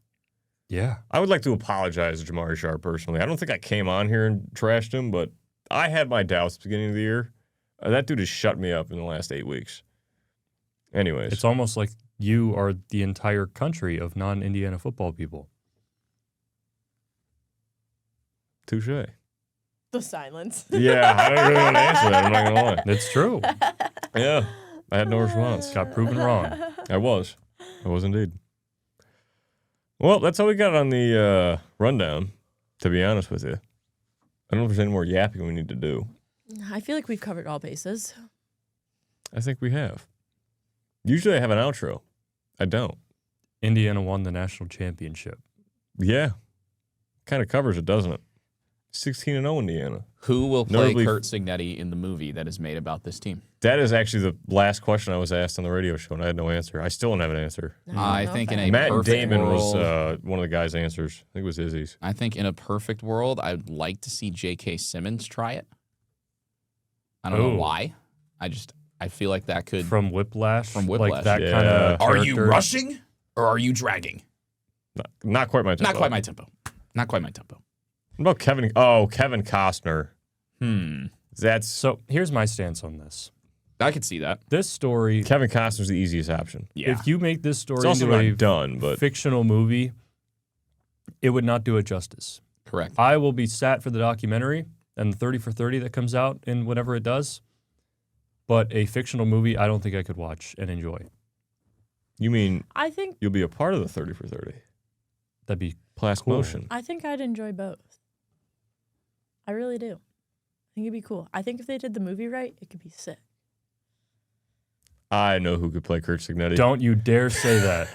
B: Yeah.
A: I would like to apologize to Jamari Sharp personally. I don't think I came on here and trashed him, but I had my doubts at the beginning of the year. That dude has shut me up in the last 8 weeks. Anyways.
B: It's almost like you are the entire country of non-Indiana football people.
A: Touche.
C: The silence.
A: Yeah, I don't really want to answer that. I'm not going to lie.
B: It's true.
A: Yeah, I had no response.
B: Got proven wrong.
A: I was indeed. Well, that's all we got on the rundown, to be honest with you. I don't know if there's any more yapping we need to do.
C: I feel like we've covered all bases.
A: I think we have. Usually I have an outro. I don't.
B: Indiana won the national championship.
A: Yeah. Kind of covers it, doesn't it? 16-0 Indiana.
D: Who will play
A: Notably-
D: Kurt Cignetti in the movie that is made about this team?
A: That is actually the last question I was asked on the radio show, and I had no answer. I still don't have an answer.
D: I
C: don't
D: think
C: know
D: in
C: if
D: a
A: Matt
D: perfect
A: Damon
D: world,
A: was one of the guys' answers. I think it was Izzy's.
D: I think in a perfect world, I'd like to see J.K. Simmons try it. I don't know
B: Ooh.
D: why. I feel like that could.
B: From Whiplash.
D: From Whiplash.
B: Like that
A: Yeah.
B: kind of
E: Are you rushing or are you dragging?
A: Not quite my tempo.
D: Not quite my tempo. Not quite my tempo.
A: What about Kevin? Oh, Kevin Costner. That's
B: So here's my stance on this.
D: I could see that.
B: This story,
A: Kevin Costner's the easiest option.
D: Yeah.
B: if you make this
A: It's
B: story
A: also
B: into a
A: not done, but
B: fictional movie, it would not do it justice.
D: Correct.
B: I will be sat for the documentary and the 30 for 30 that comes out in whatever it does. But a fictional movie, I don't think I could watch and enjoy.
A: you mean
C: I think
A: you'll be a part of the 30 for 30?
B: That'd be
A: Plask
B: Cool.
A: Motion.
C: I'd enjoy both. I really do. I think it'd be cool. I think if they did the movie right, it could be sick.
A: I know who could play Kurt Cignetti.
B: Don't you dare say that.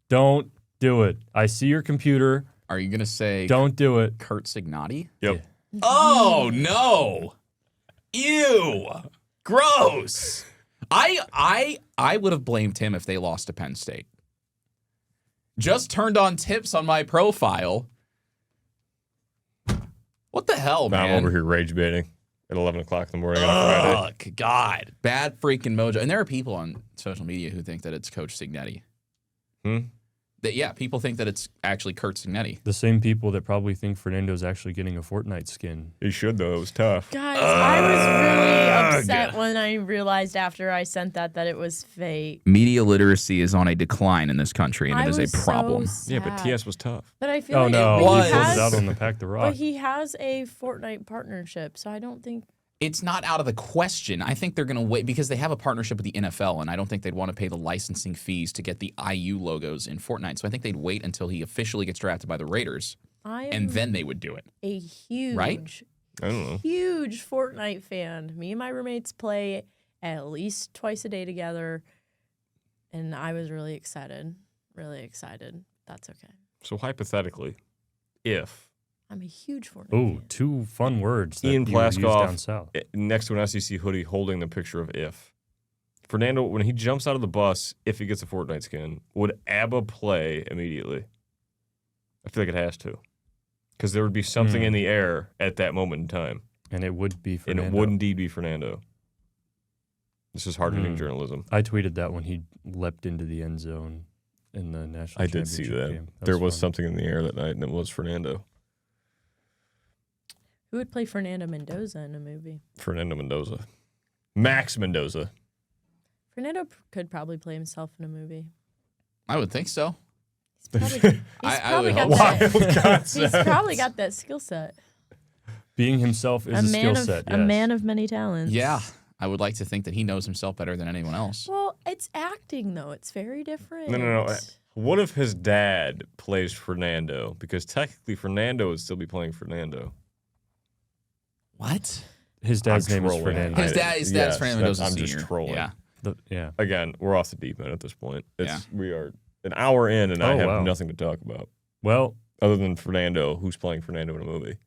B: Don't do it. I see your computer.
D: Are you gonna say
B: Don't do it.
D: Kurt Cignetti?
A: Yep.
E: Oh no! Ew! Gross!
D: I would have blamed him if they lost to Penn State. Just turned on tips on my profile. What the hell, man?
A: I'm over here rage baiting at 11 o'clock in the morning on a Friday.
D: Ugh, God. Bad freaking mojo. And there are people on social media who think that it's Coach Cignetti. People think that it's actually Kurt Cignetti.
B: The same people that probably think Fernando's actually getting a Fortnite skin.
A: He should, though. It was tough.
C: Guys, I was really upset when I realized after I sent that it was fake.
D: Media literacy is on a decline in this country, and
C: I
D: it is
C: was
D: a problem.
C: So
A: Yeah, but
C: sad.
A: TS was tough.
C: But I feel
B: Oh
C: like
B: no,
C: but
B: he
D: was.
C: he
B: pulled
C: has,
B: it out on the Pack the Rock.
C: but he has a Fortnite partnership, so I don't think.
D: It's not out of the question. I think they're going to wait because they have a partnership with the NFL, and I don't think they'd want to pay the licensing fees to get the IU logos in Fortnite. So I think they'd wait until he officially gets drafted by the Raiders,
C: I am
D: and then they would do it.
C: a huge,
A: I don't know.
C: huge Fortnite fan. Me and my roommates play at least twice a day together, and I was really excited. Really excited. That's okay.
A: So hypothetically, if
C: I'm a huge Fortnite
B: Ooh,
C: fan.
B: 2 fun words that
A: Ian
B: you use down
A: Plaskoff
B: south.
A: next to an SEC hoodie holding the picture of if Fernando, when he jumps out of the bus, if he gets a Fortnite skin, would ABBA play immediately? I feel like it has to. Because there would be something in the air at that moment in time.
B: And it would be Fernando.
A: And it would indeed be Fernando. This is hard-hitting journalism.
B: I tweeted that when he leapt into the end zone in the national championship
A: I did see that.
B: game.
A: There was
B: fun.
A: something in the air that night, and it was Fernando.
C: Who would play Fernando Mendoza in a movie?
A: Fernando Mendoza. Max Mendoza.
C: Fernando could probably play himself in a movie.
D: I would think so.
C: He's probably
D: I would
C: got
D: hope
C: that.
A: Wild concept.
C: He's probably got that skill set.
B: Being himself is a skill set.
C: A man of many talents.
D: Yeah. I would like to think that he knows himself better than anyone else.
C: Well, it's acting though. It's very different.
A: No. What if his dad plays Fernando? Because technically Fernando would still be playing Fernando.
D: What?
B: His dad's
A: I'm
B: name is
A: trolling.
B: Fernando.
D: His dad's
A: Yes,
D: Fernando Mendoza
A: I'm
D: Sr.
A: just trolling.
D: Yeah.
B: Yeah.
A: Again, we're off the deep end at this point.
D: Yeah.
A: We are an hour in, and I
B: Oh,
A: have
B: wow.
A: nothing to talk about
B: Well,
A: other than Fernando, who's playing Fernando in a movie.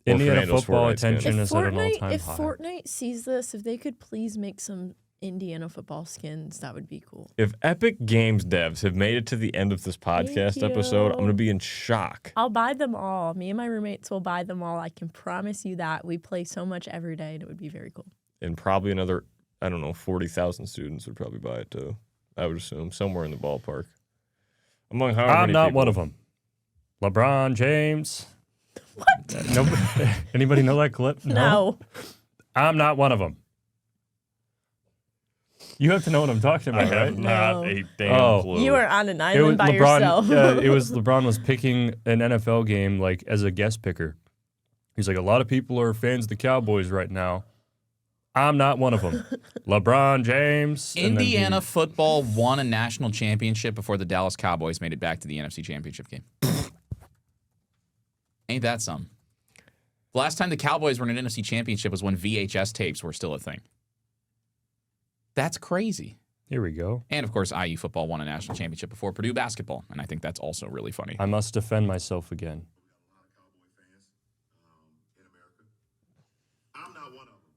A: Or
B: Indiana
A: Fernando's
B: football
A: Fortnite skin.
B: attention is at an all-time
C: if
B: high.
C: Fortnite sees this, if they could please make some Indiana football skins, that would be cool.
A: If Epic Games devs have made it to the end of this podcast
C: Thank
A: episode,
C: you.
A: I'm going to be in shock.
C: I'll buy them all. Me and my roommates will buy them all. I can promise you that. We play so much every day, and it would be very cool.
A: And probably another, 40,000 students would probably buy it too. I would assume somewhere in the ballpark. Among however
B: I'm
A: many
B: not
A: people.
B: one of them. LeBron James. What? Anybody know that clip?
C: No.
B: I'm not one of them. You have to know what I'm talking
A: I
B: about,
A: have
B: right?
A: not
C: No.
A: a damn
B: Oh.
A: clue.
C: You are on an
B: It was
C: island by yourself.
B: LeBron. It was LeBron was picking an NFL game like as a guest picker. He's like, a lot of people are fans of the Cowboys right now. I'm not one of them. LeBron James. and then he-
D: Indiana football won a national championship before the Dallas Cowboys made it back to the NFC Championship game. Ain't that some? The last time the Cowboys were in an NFC Championship was when VHS tapes were still a thing. That's crazy.
B: Here we go.
D: And, of course, IU football won a national championship before Purdue basketball, and I think that's also really funny.
B: I must defend myself again.
F: I'm not one of them.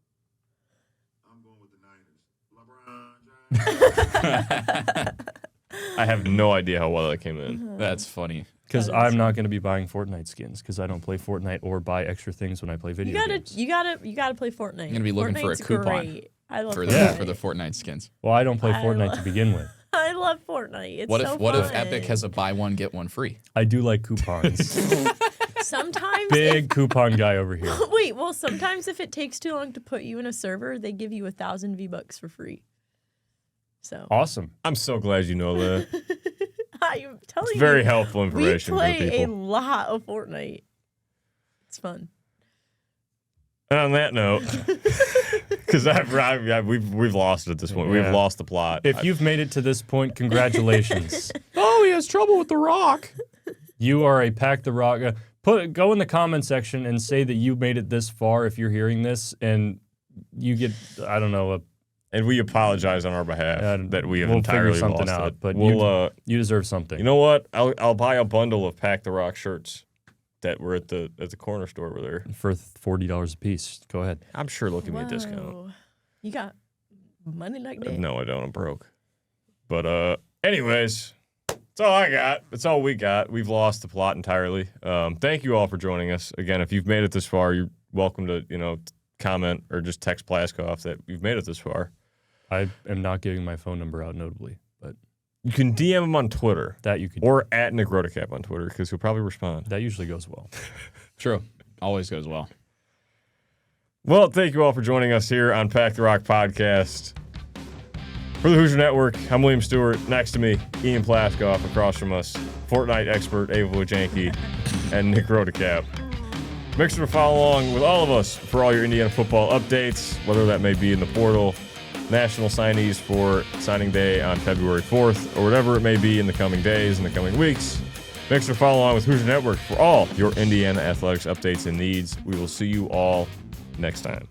F: I'm going with the Niners. LeBron James.
A: I have no idea how well that came in.
D: That's funny.
B: Because I'm not going to be buying Fortnite skins because I don't play Fortnite or buy extra things when I play video games.
C: You gotta play Fortnite.
D: You're gonna be looking for a
C: Fortnite's
D: coupon
C: great. I love
D: For
C: Fortnite.
D: the Fortnite skins.
B: Well, I don't play
C: I
B: Fortnite
C: love-
B: to begin with.
C: I love Fortnite. It's
D: What
C: so
D: if
C: fun.
D: Epic has a buy one get one free?
B: I do like coupons.
C: Sometimes
B: Big coupon guy over here.
C: Wait, well, sometimes if it takes too long to put you in a server, they give you 1,000 V-Bucks for free. So
B: Awesome.
A: I'm so glad you know that.
C: I'm telling
A: It's
C: you,
A: very helpful
C: we
A: information for the
C: play a
A: people.
C: lot of Fortnite. It's fun.
A: And on that note, because we've lost it at this point.
B: Yeah.
A: We've lost the plot.
B: If you've made it to this point, congratulations.
D: Oh, he has trouble with the rock.
B: You are a Pack the Rock. Go in the comment section and say that you made it this far if you're hearing this, and you get, I don't know,
A: and we apologize on our behalf that we have
B: we'll
A: entirely
B: figure something
A: lost
B: out.
A: it.
B: But
A: we'll,
B: you deserve something.
A: you know what? I'll buy a bundle of Pack the Rock shirts that were at the corner store over there.
B: For $40 a piece. Go ahead.
A: I'm sure they'll give me a discount.
C: Whoa. You got money like that?
A: No, I don't. I'm broke. But anyways, that's all I got. That's all we got. We've lost the plot entirely. Thank you all for joining us. Again, if you've made it this far, you're welcome to comment or just text Plaskoff that you've made it this far.
B: I am not giving my phone number out notably, but
A: You can DM him on Twitter
B: that you could.
A: or at Nick Rodecap on Twitter because he'll probably respond.
B: That usually goes well.
D: True. Always goes well.
A: Well, thank you all for joining us here on Pack the Rock Podcast. For the Hoosier Network, I'm William Stewart. Next to me, Ian Plaskoff. Across from us, Fortnite expert Ava Wegenke and Nick Rodecap. Make sure to follow along with all of us for all your Indiana football updates, whether that may be in the portal, national signees for signing day on February 4th, or whatever it may be in the coming days, in the coming weeks. Make sure to follow along with Hoosier Network for all your Indiana athletics updates and needs. We will see you all next time.